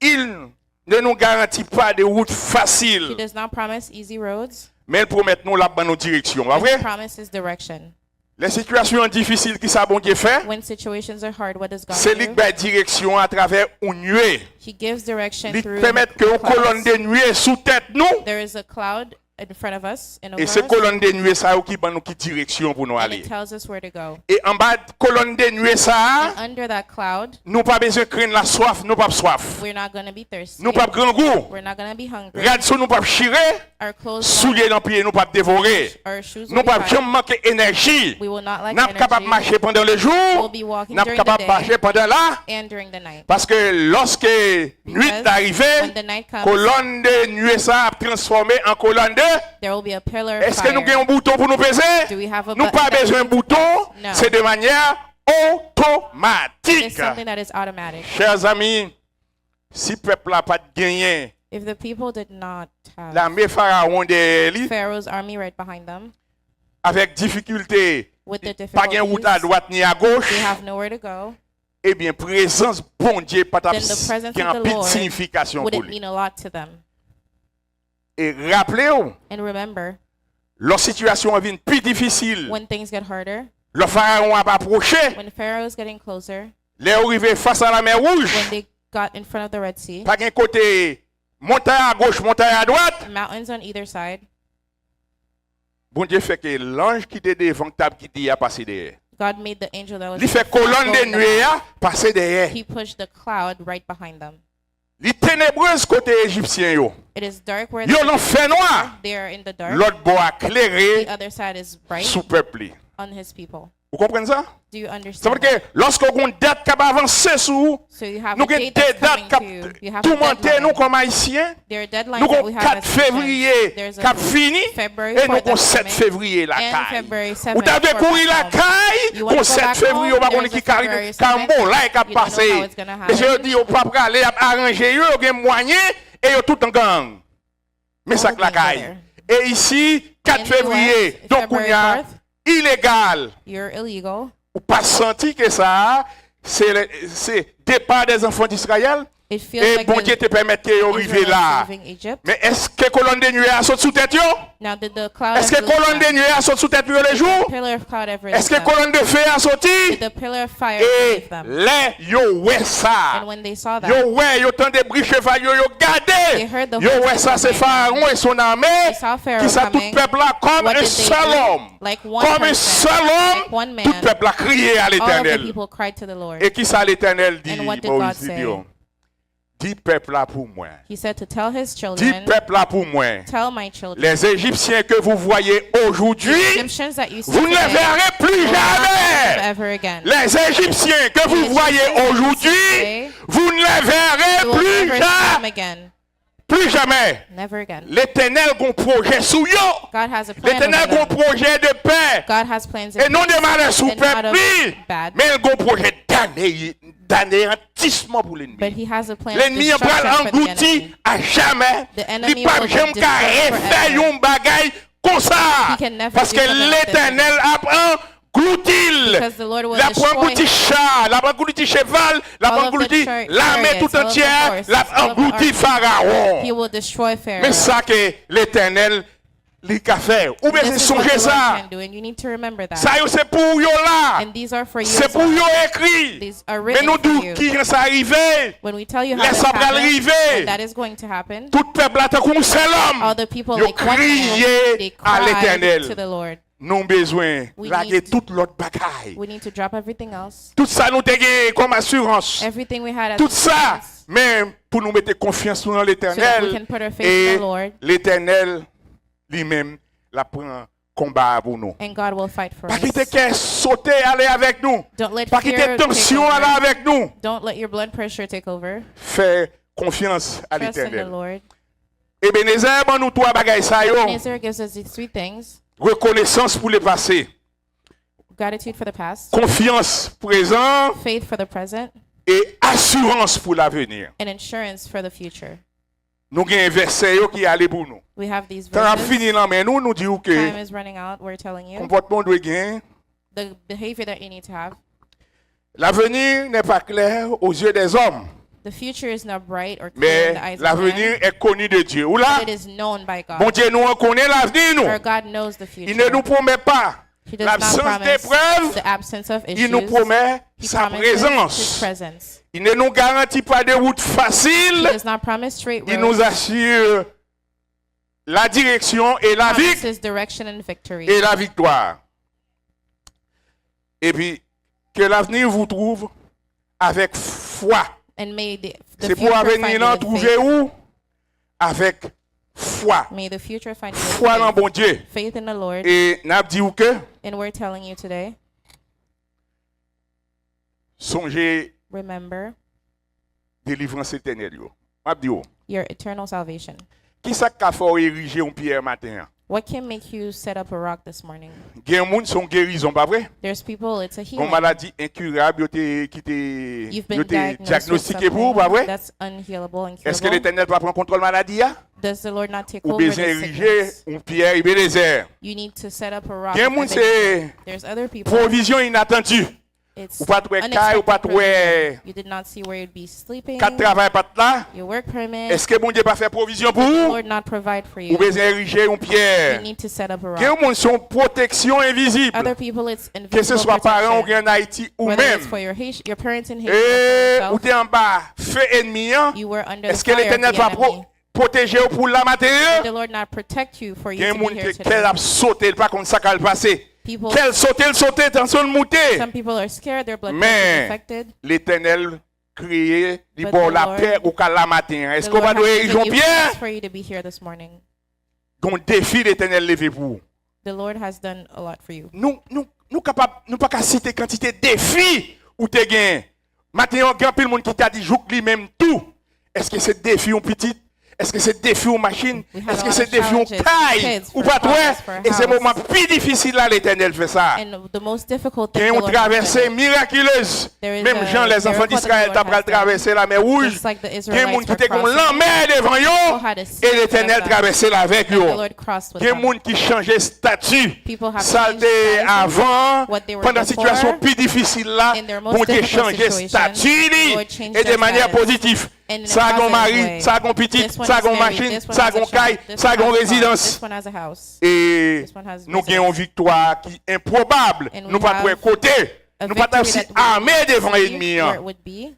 Il ne nous garantit pas de route
He
facile,
does not promise easy roads,
mais il promet nous la bonne direction. Pas
but He
vrai?
promises direction.
Les situations difficiles qui ça bon Dieu fait,
When situations are hard, what does God
c'est lui
do?
qui donne direction à travers une nuée.
He gives direction
Il
through
permet que une colonne
clouds.
de nuée sous tête nous.
There is a cloud in front of us, in
Et
over
ces
us,
colonnes de nuée ça qui donne nous qui direction pour nous
and
aller.
it tells us where to go.
Et en bas de colonne de nuée ça,
And under that cloud,
nous pas besoin de craindre la soif, nous pas soif.
we're not going to be thirsty.
Nous pas grand goût.
We're not going to be hungry.
Regarde sur nous pas chirer.
our clothes
souliers dans pied, nous pas dévorer.
our shoes
Nous
will be
pas
tied.
jamais manquer énergie.
We will not lack
Nous sommes capables de
energy
marcher pendant le jour,
We'll be walking
nous sommes
during the
capables de
day.
marcher pendant là,
and during the night.
parce que lorsque nuit est
when
arrivée,
the night comes,
colonne de nuée ça a transformé en colonne de.
there will be a pillar of
Est-ce que nous
fire.
avons un bouton pour nous peser?
Do we have a
Nous
button
pas
that
besoin
we
de
need to
bouton,
press? No.
c'est de manière
It's
automatique.
something that is automatic.
Chers amis, si le peuple n'a pas gagné,
If the people did not have
l'armée pharaon de lui,
Pharaoh's army right behind them,
avec difficulté,
with the
pas de route à
difficulties,
droite ni à gauche,
they have nowhere to go,
eh bien, présence bon Dieu pas
then the presence
qui a
of
une
the
petite
Lord
signification pour
wouldn't
lui.
mean a lot to them.
Et rappelez-vous,
And remember,
leur situation devient plus difficile.
when things get harder,
Le pharaon a approché,
when Pharaoh's getting closer,
les arrivés face à la mer Rouge,
when they got in front of the Red Sea,
pas d'un côté montagne à gauche, montagne à droite.
mountains on either side,
Bon Dieu fait que l'ange qui était devant table qui dit a passé derrière.
God made the angel that was
Il fait
in front
colonne
go
de
in the
nuée
back.
a passé derrière.
He pushed the cloud right behind them.
Les ténébreuses côté égyptien yo.
It is dark where
Yo
they
l'enfer noir.
they are in the dark.
L'autre bois éclairé
The other side is bright
sous peuple.
on his people.
Vous comprenez ça?
Do you
Ça
understand
veut dire
that?
que lorsqu'on a une date qui va avancer sous,
So you have
nous
a
avons
date
des
that's
dates
coming to,
qui
you have a
tourmentent nous
deadline.
comme haïtiens.
There are deadlines
Nous
that
avons
we have
4
as Christians.
février
There's
qui
a
a fini
February
et nous
4th
avons
that's
7
coming.
février la
And
caille.
February 7th
Vous avez
for
couru
back
la
home.
caille,
You wanna
pour
go
7
back
février, on va
home,
voir qui
there's a
arrive,
February
quand
7th.
bon là, il a
You don't know how
passé.
it's gonna happen.
Et je dis, on peut pas aller arranger, il y a moyen et il y a tout en gang. Mais ça
All
que la
the things are
caille. Et ici, 4
In the
février,
US,
donc on y a
February 4th.
illégal.
You're illegal.
Ou pas senti que ça, c'est départ des enfants d'Israël.
It feels
Et
like
bon
the
Dieu te permet d'arriver
Israelites
là.
leaving Egypt.
Mais est-ce que colonne de nuée a sauté sous tête yo?
Now did the cloud
Est-ce que
ever leave
colonne de
them?
nuée a sauté sous tête yo les
Did the
jours?
pillar of cloud ever
Est-ce
leave
que
them?
colonne de feu a sauté?
Did the pillar of fire
Et
leave them?
les yo ouais ça.
And when they saw that,
Yo ouais, yo tant de bris cheval yo
They
gardé.
heard the
Yo
voice
ouais
of
ça
the
c'est
man.
Pharaon et son armée
They saw Pharaoh
qui ça tout
coming.
peuple là comme
What
un
did they
seul
do?
homme.
Like one
Comme un
person,
seul
like
homme,
one man.
tout peuple a crié à
all of the
l'Éternel.
people cried to the Lord.
Et qui ça l'Éternel dit?
And what did
Moïse
God
dit,
say?
dis peuple là pour moi.
He said to tell his
Dis
children,
peuple là pour moi.
tell my children,
Les Égyptiens que vous voyez aujourd'hui,
Egyptians that you see
vous ne les
today,
verrez plus
will not see them
jamais.
ever again.
Les Égyptiens que vous voyez aujourd'hui, vous ne les
You
verrez
will
plus
never see them
jamais.
again.
Plus jamais.
Never again.
L'Éternel a un projet sous yo.
God has a plan
L'Éternel
over
a un
them.
projet de paix.
God has plans
Et
in
non de
peace
malheur sous
and not
peuple,
of bad.
mais il a un projet d'anéantissement pour l'ennemi.
But he has a plan of
L'ennemi a
destruction
pas
for the
englouti
enemy.
à jamais.
The enemy
Il pas
will
jamais
be
qu'à
destroyed
refaire
forever.
un bagaille comme ça.
He can never
Parce
do
que
something like this.
l'Éternel a englouti.
Because the Lord will
La prend
destroy
englouti chat, la prend englouti cheval, la
all
prend
of the
englouti
chariots,
l'armée tout
all of the
entière,
horses,
la
all of the
englouti
army.
Pharaon.
He will destroy Pharaoh.
Mais ça que l'Éternel lui a fait. Ou bien c'est
This is what
songer
the Lord
ça.
can do, and you need to remember that.
Ça c'est pour yo là.
And these are for you
C'est
as
pour
well.
yo écrit.
These are
Mais
written
nous
for
d'où
you.
qui ça arrivé?
When we tell you how
Laisse
this
ça
happened,
arriver.
that is going to happen,
Tout peuple là tant qu'on seul homme.
all the people
Yo
like one man,
crié
they
à
cried
l'Éternel.
to the Lord.
Nous besoin
We
larguer
need-
toute l'autre bagaille.
We need to drop everything else,
Tout ça nous te gagné comme assurance.
everything we had as
Tout ça,
assurance,
même pour nous mettre confiance dans
so that we
l'Éternel.
can put our faith in
Et
the Lord,
l'Éternel lui-même la prend combat pour nous.
and God will fight for
Pas
us.
quitter qu'elle sauter aller avec nous.
Don't let
Pas quitter
fear take
tension aller
over.
avec nous.
Don't let your blood pressure take over.
Fais confiance à
Trust in the
l'Éternel.
Lord.
Ebenezer, bon nous trois bagailles ça yo.
Ebenezer gives us these three things:
Reconnaissance pour le passé,
gratitude for the past,
confiance présent
faith for the present,
et assurance pour l'avenir.
and insurance for the future.
Nous avons un verset yo qui allait pour nous.
We have these
Quand on a
verses.
fini là mais nous disons
Time
que
is running out. We're telling you
comportement doit gagner.
the behavior that you need to have.
L'avenir n'est pas clair aux yeux des hommes,
The future is not bright or clear in
mais
the eyes of
l'avenir
man,
est connu de Dieu. Ou là,
but it is known by
bon
God.
Dieu nous connaît l'avenir
Or
nous.
God knows the
Il ne nous
future.
promet pas
He does not
l'absence
promise
d'épreuves,
the absence of
il nous
issues.
promet
He
sa
promises His
présence.
presence.
Il ne nous garantit pas de route
He
facile,
does not promise straight
il nous
roads.
assure la direction et la vie
Promises direction and victory.
et la victoire. Et puis, que l'avenir vous trouve avec foi.
And may the
C'est pour
future
l'avenir
find
là
you with
trouver
faith.
où? Avec foi. foi.
May the future find you
Foi dans
with
bon Dieu.
faith in the Lord.
Et n'a dit ou que
And we're telling you today,
songez
remember
délivrance éternelle yo. M'a dit ou.
your eternal salvation.
Qui ça qu'a fait ériger un pierre matin?
What can make you set up a rock this morning?
Gen moun son guérison pas vrai?
There's people, it's a
Une
healing.
maladie incurable yo te qui te
You've
yo
been
te
diagnosed with
diagnostiqué pour pas
something
vrai?
that's unhealable and
Est-ce que
curable.
l'Éternel va prendre contrôle maladie ya?
Does the Lord not take
Ou
over
besoin
this
ériger
sickness?
un pierre Ebenezer?
You need to set up a rock.
Gen
of
moun
Ebenezer.
c'est
There's other people.
provision inattendue.
It's
Ou pas trouver caille, ou pas
unexpected
trouver
provision. You did not see where you'd be sleeping.
quatre travail pas là.
Your work permit.
Est-ce que bon Dieu pas faire provision pour
The
vous?
Lord not provide for
Ou
you.
besoin ériger un
You
pierre?
need to set up a
Gen
rock.
moun son protection invisible.
Other people, it's
Que ce
invisible
soit parents ou
protection.
en Haïti ou
Whether
même.
it's for your parents in Haiti
Et
or
ou
for
t'es en bas, feu ennemi. Hein?
yourself, you were under the
Est-ce que
fire of
l'Éternel
the
va
enemy.
protéger vous pour la
Did
matière?
the Lord not protect you for you
Gen
to
moun
be here
qui qu'elle
today?
a sauté, pas comme ça qu'elle passé.
People,
Qu'elle sauté, attention de monter.
some people are scared, their blood
Mais
pressure is affected.
l'Éternel créé, il
But
bon
the
la
Lord-
paix ou qu'à la matin. Est-ce
The
qu'on
Lord
va
has
doit
given
ériger
you
Pierre?
peace for you to be here this morning.
Qu'on défi l'Éternel levé pour vous.
The Lord has done a lot for you.
Nous capable, nous pas qu'à citer quantité de défis ou te gain. Matin, il y a grand pile monde qui t'a dit jouk lui-même tout. Est-ce que c'est défi ou petit? Est-ce que c'est défi ou machine?
We had
Est-ce
a
que
lot
c'est
of
défi ou
challenges,
taille?
kids,
Ou
for
pas toi?
cars, for a
Et c'est le
house.
moment plus difficile là, l'Éternel fait ça.
And the most difficult thing
Qui
the
ont
Lord has
traversé
done,
miraculeuse.
There is
Même
a
Jean, les enfants
miracle that
d'Israël,
the
t'as
Lord
pas
has done.
traversé la mer rouge.
just like the
Il y a des
Israelites
gens
were
qui étaient comme
crossing,
l'enmer devant eux.
had a
Et
sea
l'Éternel
of them.
traversait avec
and
eux.
the Lord crossed with
Il y a
them.
des gens qui changeaient statut.
People have
Ça
changed
était
status
avant,
what they were
pendant la
before,
situation plus difficile là,
in their most
bon Dieu
difficult
changeait
situation,
statut li,
Lord changed
et de
their
manière
status.
positive.
And in a
Ça a un
positive
mari,
way.
ça a un petit,
This one
ça a
is
une
married,
machine,
this one
ça a
has a
une caille,
child, this
ça a
one
une
has a car,
résidence.
this one has a house.
Et
This one has
nous
residence.
gagnons une victoire qui est improbable.
And we
Nous pas
have
trouver côté.
A
Nous pas
victory
aussi
that we
armés devant
see
l'ennemi.
where it would be.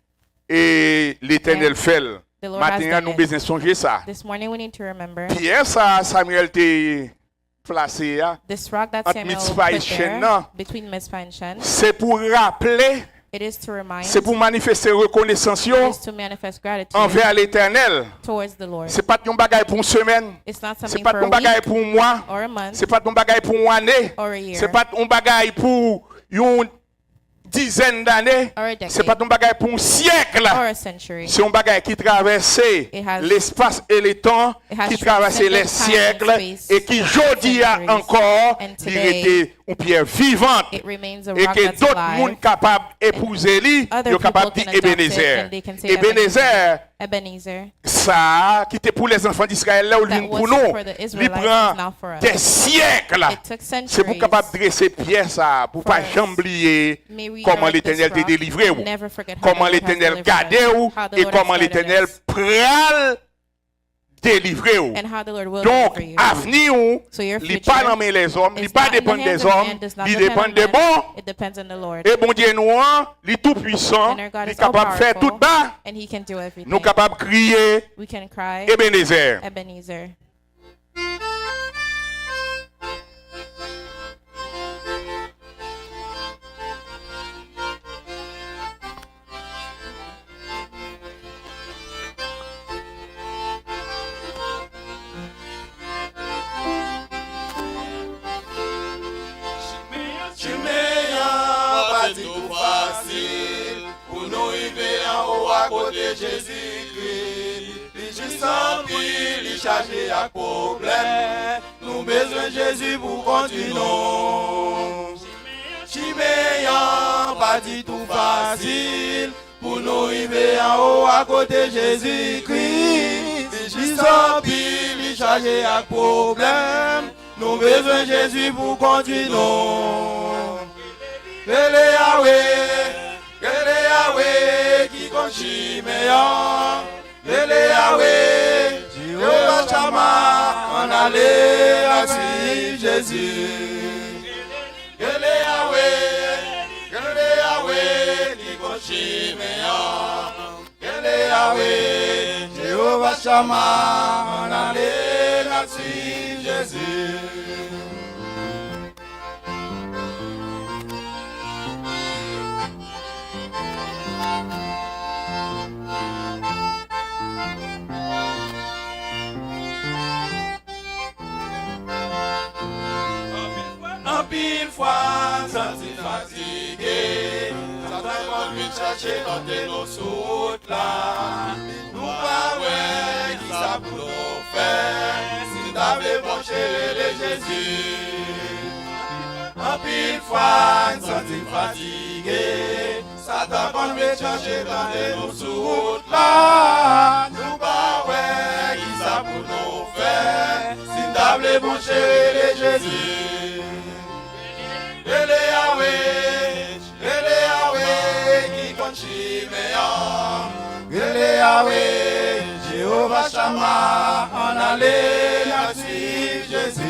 Et l'Éternel
And
fait.
the Lord has
Maintenant,
done
nous
it.
besoin songer ça.
This morning we need to remember
Pierre, ça, Samuel t'a placé, hein.
this rock that
Entre
Samuel
Mitzpah et
put
Shen,
there
non.
between Mizpah and Shen.
C'est pour rappeler,
It is to remind,
c'est pour manifester reconnaissance
it
yo
is to manifest gratitude
envers l'Éternel.
towards the Lord.
C'est pas ton bagage pour une semaine,
It's not
c'est
something
pas
for
ton
a
bagage
week
pour un mois,
or a month
c'est pas ton bagage pour une année,
or a year
c'est pas ton bagage pour une dizaine d'années,
or a decade
c'est pas ton bagage pour un siècle.
or a century.
C'est un bagage qui traversait
It has-
l'espace et le temps,
it has
qui traversait les
transcended time and
siècles
space
et qui aujourd'hui
centuries.
encore,
And
il
today,
était une pierre vivante.
It remains a
Et
rock
que
that's
d'autres
alive.
monde capables d'épouser lui,
Other
ils sont capables
people
de
can
dire
adopt it
Ebenezer.
and they can say
Ebenezer,
Ebenezer,
ça, qui était pour les enfants d'Israël, là où
that
lui pour
was
nous,
for the
il
Israelites,
prend
is now for us.
des siècles.
It took
C'est pour
centuries.
capable de dresser pierre ça, pour pas
us.
jamais oublier
May we
comment
erect
l'Éternel
this
t'a
rock
délivré,
and never forget how
comment
the Lord has
l'Éternel
delivered
gardé
us,
ou,
how the
et
Lord has
comment
guarded
l'Éternel
us,
pral délivrer ou.
and how the Lord will
Donc,
deliver you.
avenir ou,
So your
il
future
pas dans les hommes, il
is
pas
not in the
dépend
hands
des
of man,
hommes,
does not
il
depend
dépend
on
des
man.
bons.
It depends on the Lord.
Et bon Dieu nous, il tout puissant,
And our God
il est
is all
capable de faire tout
powerful,
bas,
and He can do everything.
nous capables de crier
We can cry,
Ebenezer.
Ebenezer.
Chemin pas tout facile pour nous arriver en haut à côté Jésus-Christ. Les juste sans prix, les chargés à problème. Nous besoin de Jésus pour continuer. Chemin pas du tout facile pour nous arriver en haut à côté Jésus-Christ. Les juste sans prix, les chargés à problème. Nous besoin de Jésus pour continuer. Lele Yahweh, qui continue meilleur. Lele Yahweh, Jéhovah Shammah, on allait à suivre Jésus. Lele Yahweh, qui continue meilleur. Lele Yahweh, Jéhovah Shammah, on allait à suivre Jésus. fois, senti fatigué. Ça t'a conduit chercher tenter nos routes là. Nous pas ouais, qui ça pour nous faire. Si t'avais penché les Jésus. En pile fois, senti fatigué. Ça t'a conduit chercher tenter nos routes là. Nous pas ouais, qui ça pour nous faire. Si t'avais penché les Jésus. Ele Yahweh, qui continue meilleur. Ele Yahweh, Jéhovah Shammah, en allée à suivre Jésus.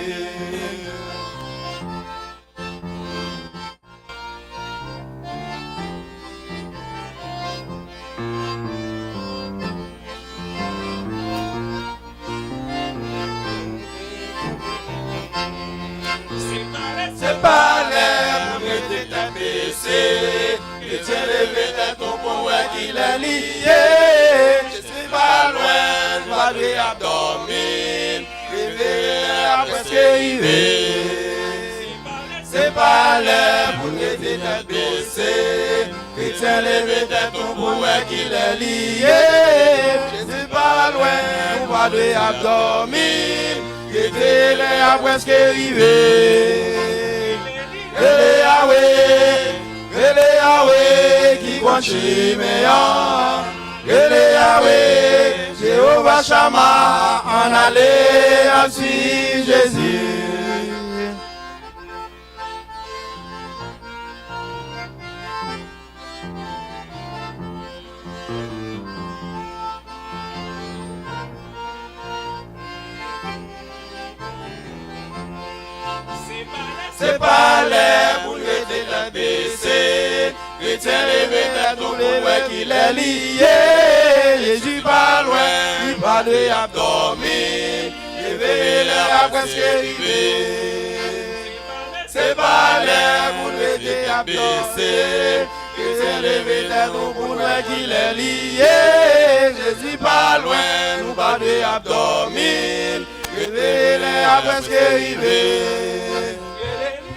C'est pas l'air, mais t'es baissé. Chrétien levé tête au point qu'il est lié. Je suis pas loin, pas de abdomen. Réveillé après ce qu'il est. C'est pas l'air, mais t'es baissé. Chrétien levé tête au point qu'il est lié. Je suis pas loin, pas de abdomen. Réveillé après ce qu'il est. Ele Yahweh, qui continue meilleur. Ele Yahweh, Jéhovah Shammah, en allée à suivre Jésus. C'est pas l'air pour rester la baissé. Chrétien levé tête au point qu'il est lié. Jésus pas loin, il pas de abdomen. Réveillé l'air après ce arrivé. C'est pas l'air pour rester la baissé. Chrétien levé tête au point qu'il est lié. Jésus pas loin, nous pas de abdomen. Réveillé l'air après ce arrivé.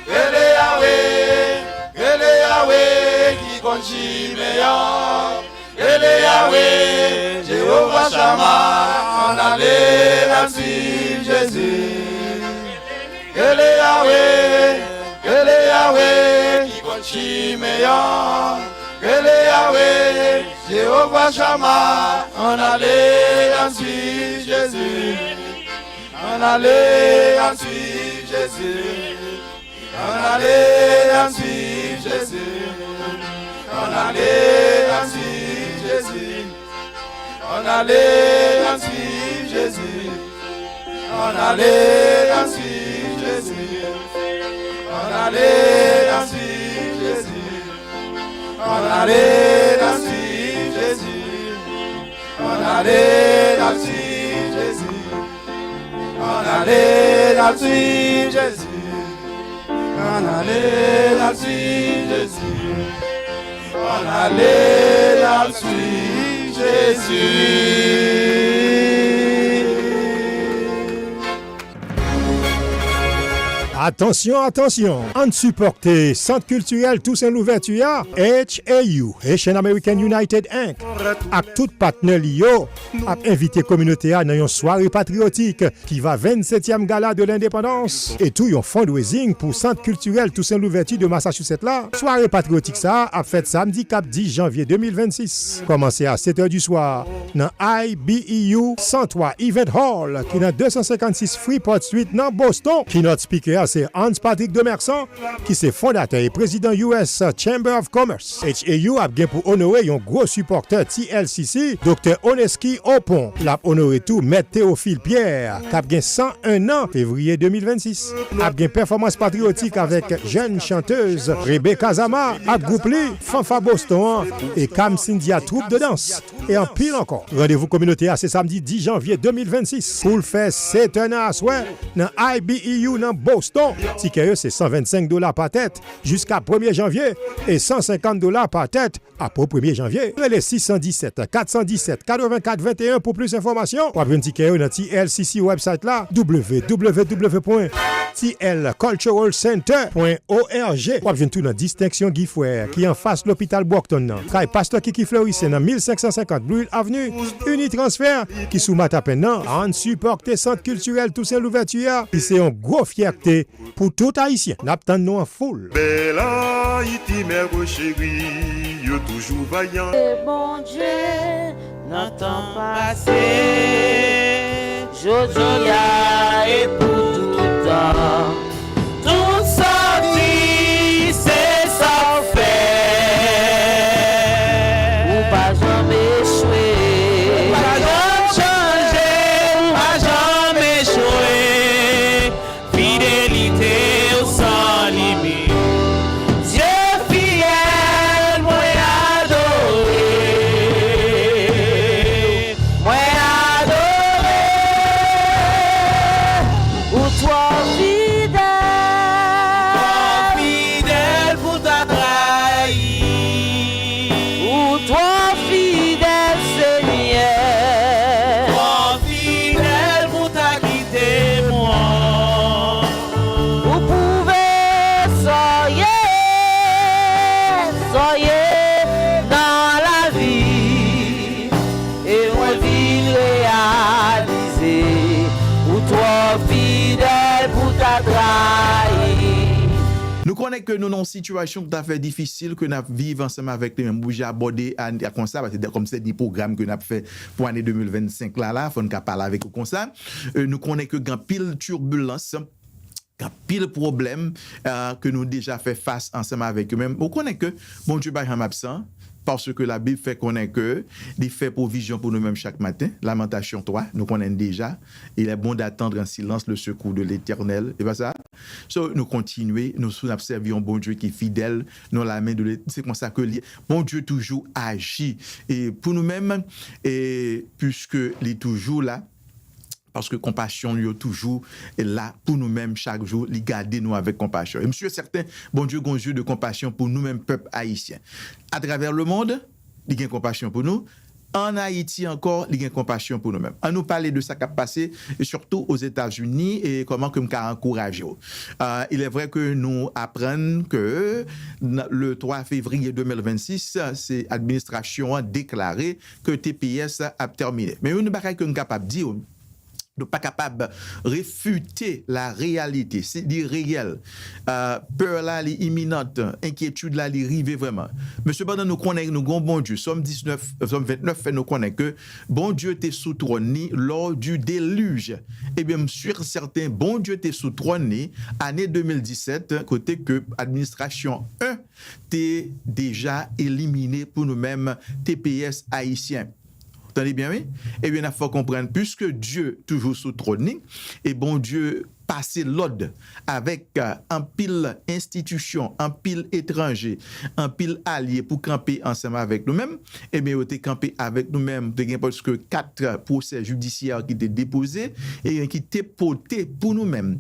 Ele Yahweh, qui continue meilleur. Ele Yahweh, Jéhovah Shammah, en allée à suivre Jésus. Ele Yahweh, qui continue meilleur. Ele Yahweh, Jéhovah Shammah, en allée à suivre Jésus. En allée à suivre Jésus. On allait à suivre Jésus. On allait à suivre Jésus. On allait à suivre Jésus. On allait à suivre Jésus. On allait à suivre Jésus. On allait à suivre Jésus. On allait à suivre Jésus. On allait à suivre Jésus. On allait la suivre Jésus. On allait la suivre Jésus.
Attention, attention, on supporte Centre culturel Toussaint Louverture, HAU, Haitian American United Inc. Ak tout partenaire liyo, ap invité communauté à dans une soirée patriotique qui va 27e gala de l'indépendance et tout yon fundraising pour Centre culturel Toussaint Louverture de Massachusetts là. Soirée patriotique ça a fait samedi cap 10 janvier 2026. Commencé à 7h du soir dans IBEU 103 Event Hall qui dans 256 Freeport Street dans Boston. Keynote speaker c'est Hans Patrick Demerson qui c'est fondateur et président US Chamber of Commerce. HAU a bien pour honorer un gros supporter TLCC, Dr. Oneski Opon. L'a honoré tout Maître Théophile Pierre qui a bien 101 ans février 2026. A bien performance patriotique avec jeune chanteuse Rebecca Zama, a groupe Fanfa Boston et Cam Cynthia troupe de danse et en pile encore. Rendez-vous communauté à ce samedi 10 janvier 2026 pour le faire 7 ans à soir dans IBEU dans Boston. informations. Ticket c'est $125 par tête jusqu'à 1er janvier et $150 par tête après 1er janvier. Les 617 417 84 21 pour plus d'informations. Ou un ticket dans TLCC website là www.tlculturalcenter.org. Ou bien tout dans distinction Guy Frère qui en face l'hôpital Brockton. Trail Pasteur Kiki Florissé dans 1550 Blue Avenue. Unitransfert qui soumet à peine en supporter centre culturel Toussaint Louverture. Et c'est une grosse fierté pour tout Haïtien. N'attendons nous en foule.
Belle Haïti, mère chérie, yo toujours vaillant.
Et bon Dieu, n'entend passer, Jodia et pour tout temps. Tout sorti, c'est ça fait. Ou pas jamais échouer, pas jamais changer, pas jamais échouer. Fidélité sans limite. Dieu fidèle, moi adoré, moi adoré. Ou toi fidèle pour ta trahir. Ou toi fidèle Seigneur, toi fidèle pour ta quitter moi. Vous pouvez soyez dans la vie et moi vie réaliser. Ou toi fidèle pour ta trahir.
Nous connaissons que nous avons une situation tout à fait difficile que nous vivons ensemble avec les mêmes bouger aborder comme ça parce que comme c'est des programmes que nous avons fait pour l'année 2025 là faut nous parler avec vous comme ça. Nous connaissons que grand pile turbulence, grand pile problème que nous déjà fait face ensemble avec eux-mêmes. On connaît que bon Dieu pas jamais absent. Parce que la Bible fait connaître que il fait provision pour nous-mêmes chaque matin. Lamentation 3, nous connaissons déjà. Il est bon d'attendre en silence le secours de l'Éternel. Et pas ça? So, nous continuons, nous observons bon Dieu qui est fidèle dans la main de l'Éternel. C'est comme ça que bon Dieu toujours agit. Et pour nous-mêmes, et puisque il est toujours là, parce que compassion est toujours là pour nous-mêmes chaque jour, il garde nous avec compassion. Et monsieur certain, bon Dieu a un Dieu de compassion pour nous-mêmes, peuple haïtien. À travers le monde, il a compassion pour nous. En Haïti encore, il a compassion pour nous-mêmes. On nous parler de ça qui a passé, et surtout aux États-Unis, et comment que nous encourager. Il est vrai que nous apprenons que le 3 février 2026, c'est l'administration a déclaré que TPS a terminé. Mais une bagaille que nous sommes capables de dire, nous pas capable de réfuter la réalité, c'est dire réel. Peur là, elle est imminente, inquiétude là, elle est arrivée vraiment. Mais cependant, nous connaissons, nous avons bon Dieu. Somme 29, nous connaissons que bon Dieu t'est sous-trôné lors du déluge. Eh bien, sûr certain, bon Dieu t'est sous-trôné année 2017, côté que administration 1 t'est déjà éliminé pour nous-mêmes TPS haïtiens. Entendez bien, oui? Eh bien, il faut comprendre, puisque Dieu toujours sous trône, et bon Dieu passer l'ordre avec un pile institution, un pile étranger, un pile allié pour camper ensemble avec nous-mêmes, et bien, on a campé avec nous-mêmes, parce que 4 procès judiciaires qui étaient déposés et qui étaient portés pour nous-mêmes.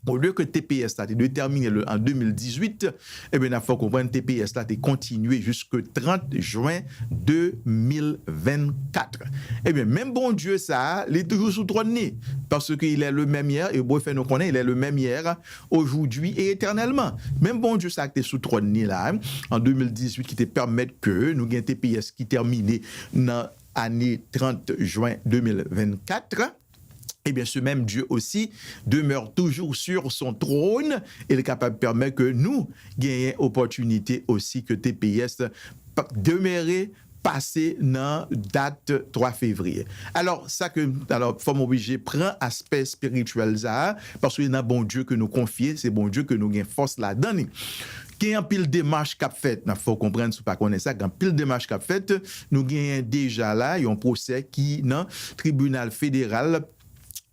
Au lieu que TPS a été déterminé en 2018, eh bien, il faut comprendre que TPS a été continué jusqu'au 30 juin 2024. Eh bien, même bon Dieu, ça, il est toujours sous trône, parce qu'il est le même hier, et bon, fait nous connaît, il est le même hier, aujourd'hui et éternellement. Même bon Dieu, ça a été sous trône là, en 2018, qui te permet que nous ayons TPS qui terminé dans l'année 30 juin 2024. Eh bien, ce même Dieu aussi demeure toujours sur son trône et est capable de permettre que nous gagnions opportunité aussi que TPS demeurer passé dans date 3 février. Alors, ça que, alors, faut m'obliger, prend aspect spirituel ça, parce qu'il y a un bon Dieu que nous confions, c'est bon Dieu que nous gagnons force là-dedans. Qu'il y a un pile démarche qu'a fait, il faut comprendre, si vous ne connaissez pas ça, qu'il y a un pile démarche qu'a fait, nous gagnons déjà là, il y a un procès qui, dans le tribunal fédéral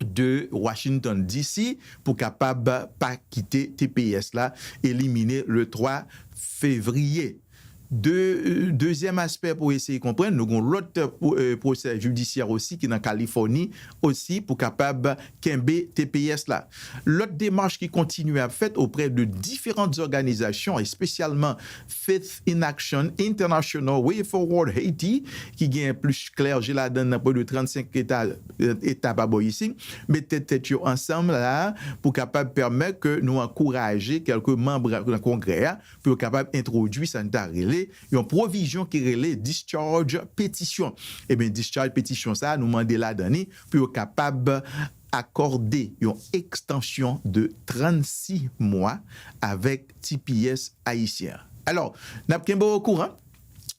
de Washington DC pour capable pas quitter TPS là, éliminer le 3 février. Deuxième aspect pour essayer de comprendre, nous avons l'autre procès judiciaire aussi qui est en Californie aussi pour capable kembe TPS là. L'autre démarche qui continue à faire auprès de différentes organisations et spécialement Faith in Action International, Way Forward Haiti qui gagne plus clair, j'ai la donne pour de 35 états ici, mettez tête ensemble là pour capable permettre que nous encourager quelques membres du congrès pour capable introduire ça une provision qui relève discharge pétition. Et bien, discharge pétition, ça, nous demandons la donner pour capable accorder une extension de 36 mois avec TPS haïtien. Alors, nous avons au courant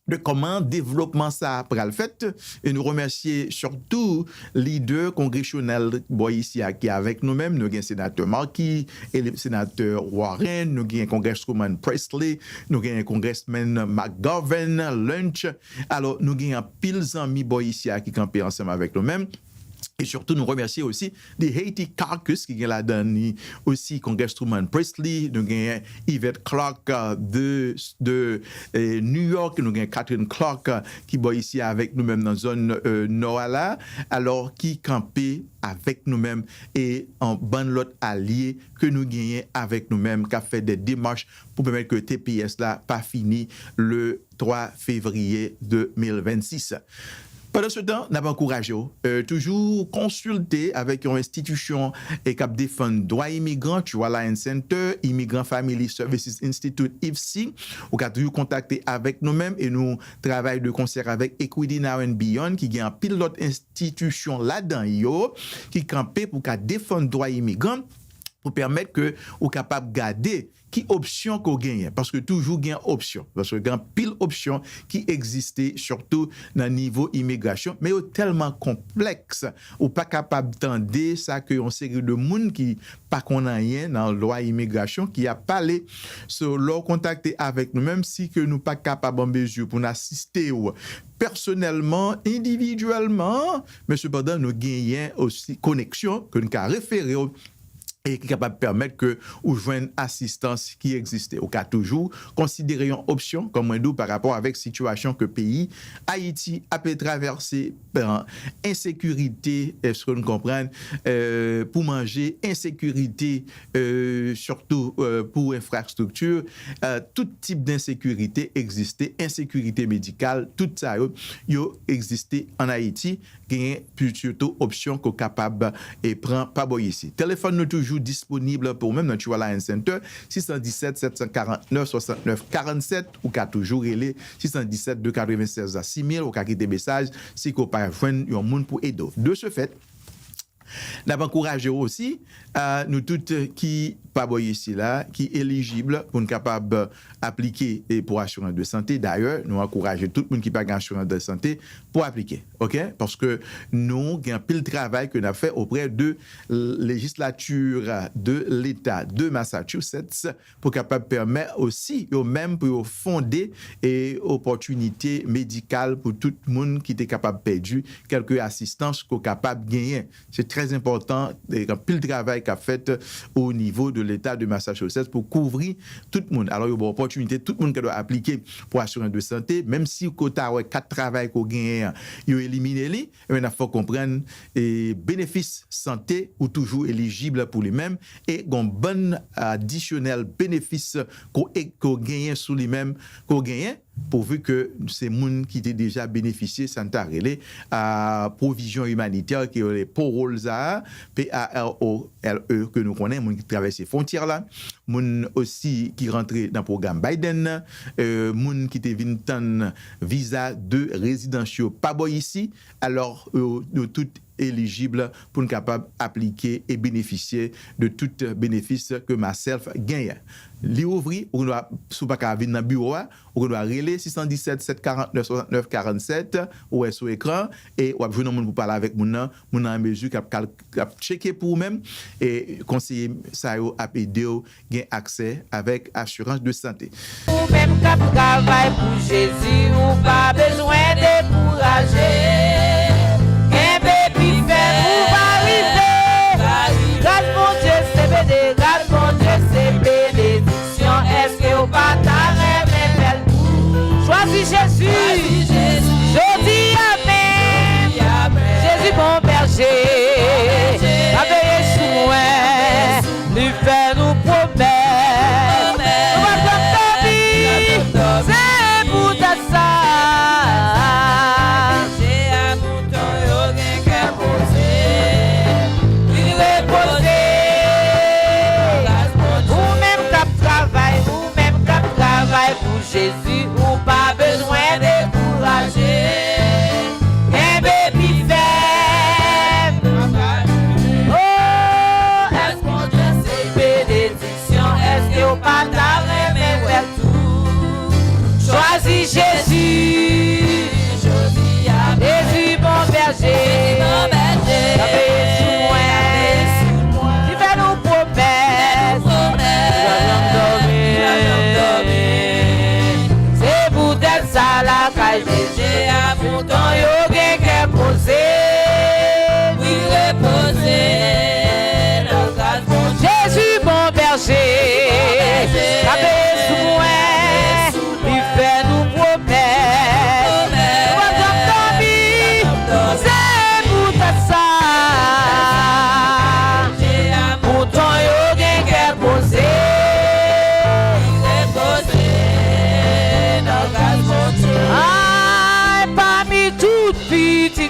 de comment développement ça après le fait et nous remercier surtout leader congressionnel ici qui avec nous-mêmes, nous avons sénateur Marquis et le sénateur Warren, nous avons congresswoman Presley, nous avons congressman McGovern, Lunch. Alors nous avons pile d'amis ici qui campent ensemble avec nous-mêmes. Et surtout, nous remercier aussi des Haiti Caucus qui est là-dedans, aussi Congresswoman Presley, nous avons Yvette Clark de New York, nous avons Catherine Clark qui est ici avec nous-mêmes dans la zone nord là, alors qui campait avec nous-mêmes et en bonne lot allié que nous gagnons avec nous-mêmes, qui a fait des démarches pour permettre que TPS là pas fini le 3 février 2026. Pendant ce temps, nous avons encouragé toujours consulter avec une institution et qui défend droits immigrants, tu vois, Lion Center, Immigrant Family Services Institute, IFC, ou qui a toujours contacté avec nous-mêmes et nous travaillons de concert avec Equity Now and Beyond, qui a un pilote institution là-dedans, qui campait pour qu'à défendre droits immigrants, pour permettre que ou capable garder qui option qu'on gagne parce que toujours gagne option parce que gagne pile option qui existait surtout dans niveau immigration mais tellement complexe ou pas capable d'entendre ça que on série de monde qui pas qu'on a rien dans loi immigration qui a parlé sur leur contacter avec nous même si que nous pas capable en mesure pour assister ou personnellement individuellement mais cependant nous gagnons aussi connexion que nous ca référer et qui est capable de permettre que ou joindre assistance qui existait. Au cas toujours considérer une option comme un par rapport avec situation que pays Haïti a pu traverser par insécurité, est-ce que nous comprenons pour manger, insécurité surtout pour infrastructure, tout type d'insécurité existait, insécurité médicale, tout ça yo existait en Haïti, gagne surtout option qu'on capable et prend pas boy ici. Téléphone nous toujours disponible pour même dans Chihuahua Lion Center 617 749 69 47 ou qu'a toujours relé 617 296 6000 ou qu'a quitté message si qu'on pas joindre un monde pour aider. De ce fait, nous avons encouragé aussi nous toutes qui pas boy ici là qui éligible pour nous capable appliquer et pour assurance de santé. D'ailleurs, nous encourageons tout le monde qui pas assurance de santé pour appliquer. OK? Parce que nous avons pile travail que nous avons fait auprès de législature de l'État de Massachusetts pour capable permettre aussi eux même pour fonder et opportunités médicales pour tout le monde qui était capable perdu quelques assistances qu'on capable gagner. C'est très important et pile travail qu'a fait au niveau de l'État de Massachusetts pour couvrir tout le monde. Alors il y a une opportunité tout le monde qui doit appliquer pour assurance de santé même si quota ouais 4 travail qu'on gagne yo éliminer li mais il faut comprendre et bénéfice santé ou toujours éligible pour les mêmes et un bon additionnel bénéfice qu'on gagne sous les mêmes qu'on gagne pourvu que ces gens qui étaient déjà bénéficié santarelé à provision humanitaire qui est les PAROLE que nous connaissons qui traversent ces frontières là moun aussi qui rentré dans le programme Biden moun qui étaient vinn visa de résidentiel pas boy ici alors nous tout éligible pour nous capable appliquer et bénéficier de tout bénéfice que myself gagne. Li ouvri ou doit sous pas venir dans bureau ou doit relais 617 749 69 47 ou est sur écran et ou besoin monde pour parler avec moun en mesure cap checker pour même et conseiller ça a aider gain accès avec assurance de santé.
Ou même cap travail pour Jésus ou pas besoin décourager. Grâce mon Dieu, c'est bénédiction. Est-ce que au bataille, mais belle bouche?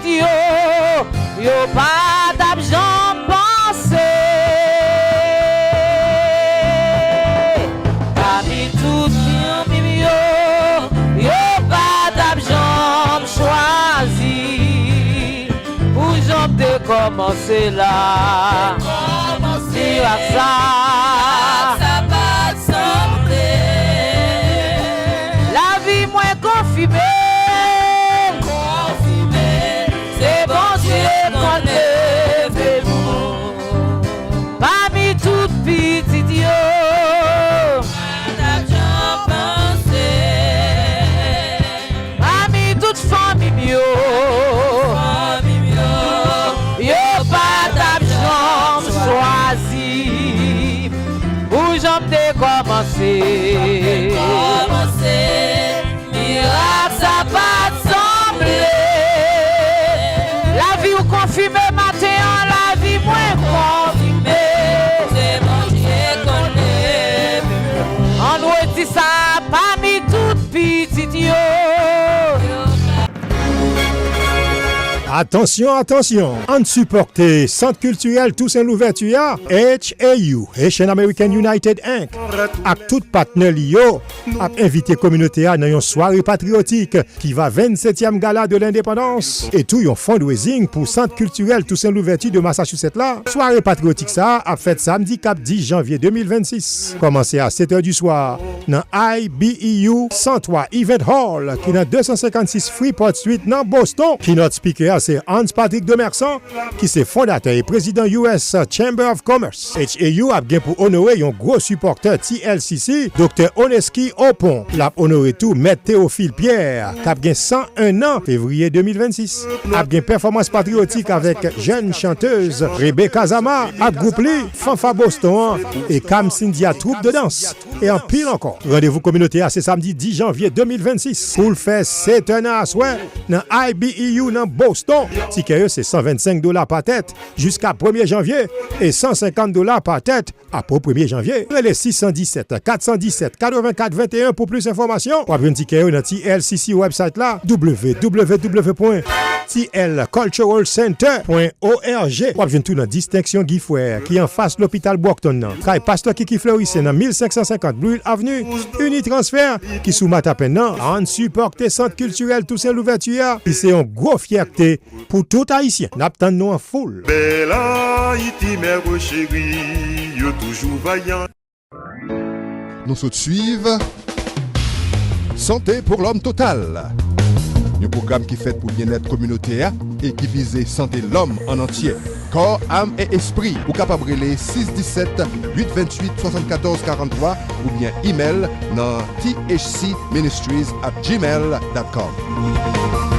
yo, yo pas d'argent pensé. Parmi tout yo, yo pas d'argent choisi. Pour j'en de commencer là, sur ça. Confirmé, c'est bon Dieu qu'on lève nous. Parmi toutes petites yo, d'argent pensé. Parmi toutes familles yo, yo pas d'argent choisi. Où j'en ai commencé. Miracle ça pas semblé. La vie ou confirmé matin, la vie moins confirmée. C'est mon Dieu qu'on aime. On nous dit ça parmi toutes petites yo.
Attention, attention, on supporte Centre culturel Toussaint Louverture, HAU, Haitian American United Inc. Ak tout partenaire liyo, a invité communauté à dans une soirée patriotique qui va 27e gala de l'indépendance et tout yon fundraising pour Centre culturel Toussaint Louverture de Massachusetts là. Soirée patriotique ça a fait samedi cap 10 janvier 2026. Commencé à 7h du soir dans IBEU 103 Event Hall qui dans 256 Freeport Street dans Boston. Keynote speaker c'est Hans Patrick Demerson qui c'est fondateur et président US Chamber of Commerce. HAU a bien pour honorer un gros supporter TLCC, Dr. Oneski Opon. L'a honoré tout Maître Théophile Pierre qui a bien 101 ans février 2026. A bien performance patriotique avec jeune chanteuse Rebecca Zama, a groupe Fanfa Boston et Cam Cynthia troupe de danse. Et en pile encore. Rendez-vous communautaire c'est samedi 10 janvier 2026 pour le faire 7 ans à soir dans IBEU dans Boston. Ticket c'est $125 par tête jusqu'à 1er janvier et $150 par tête après 1er janvier. Les 617 417 84 21 pour plus d'informations. Pour avoir un ticket dans TLCC website là www.tlculturalcenter.org. Pour avoir tout dans distinction Guy Frère qui en face l'hôpital Brockton. Kai pasteur Kiki Fleuris dans 1550 Blue Avenue. Unitransfert qui sous Matapen en supporte Centre culturel Toussaint Louverture qui c'est une grosse fierté pour tout haïtien. N'attend nous en foule.
Belle Haïti, mère chérie, yo toujours vaillant.
Nous suivons Santé pour l'homme total. Un programme qui fait pour bien-être communautaire et qui vise santé l'homme en entier. Corps, âme et esprit. Ou capable de 617 828 74 43 ou bien email dans thcministries@gmail.com.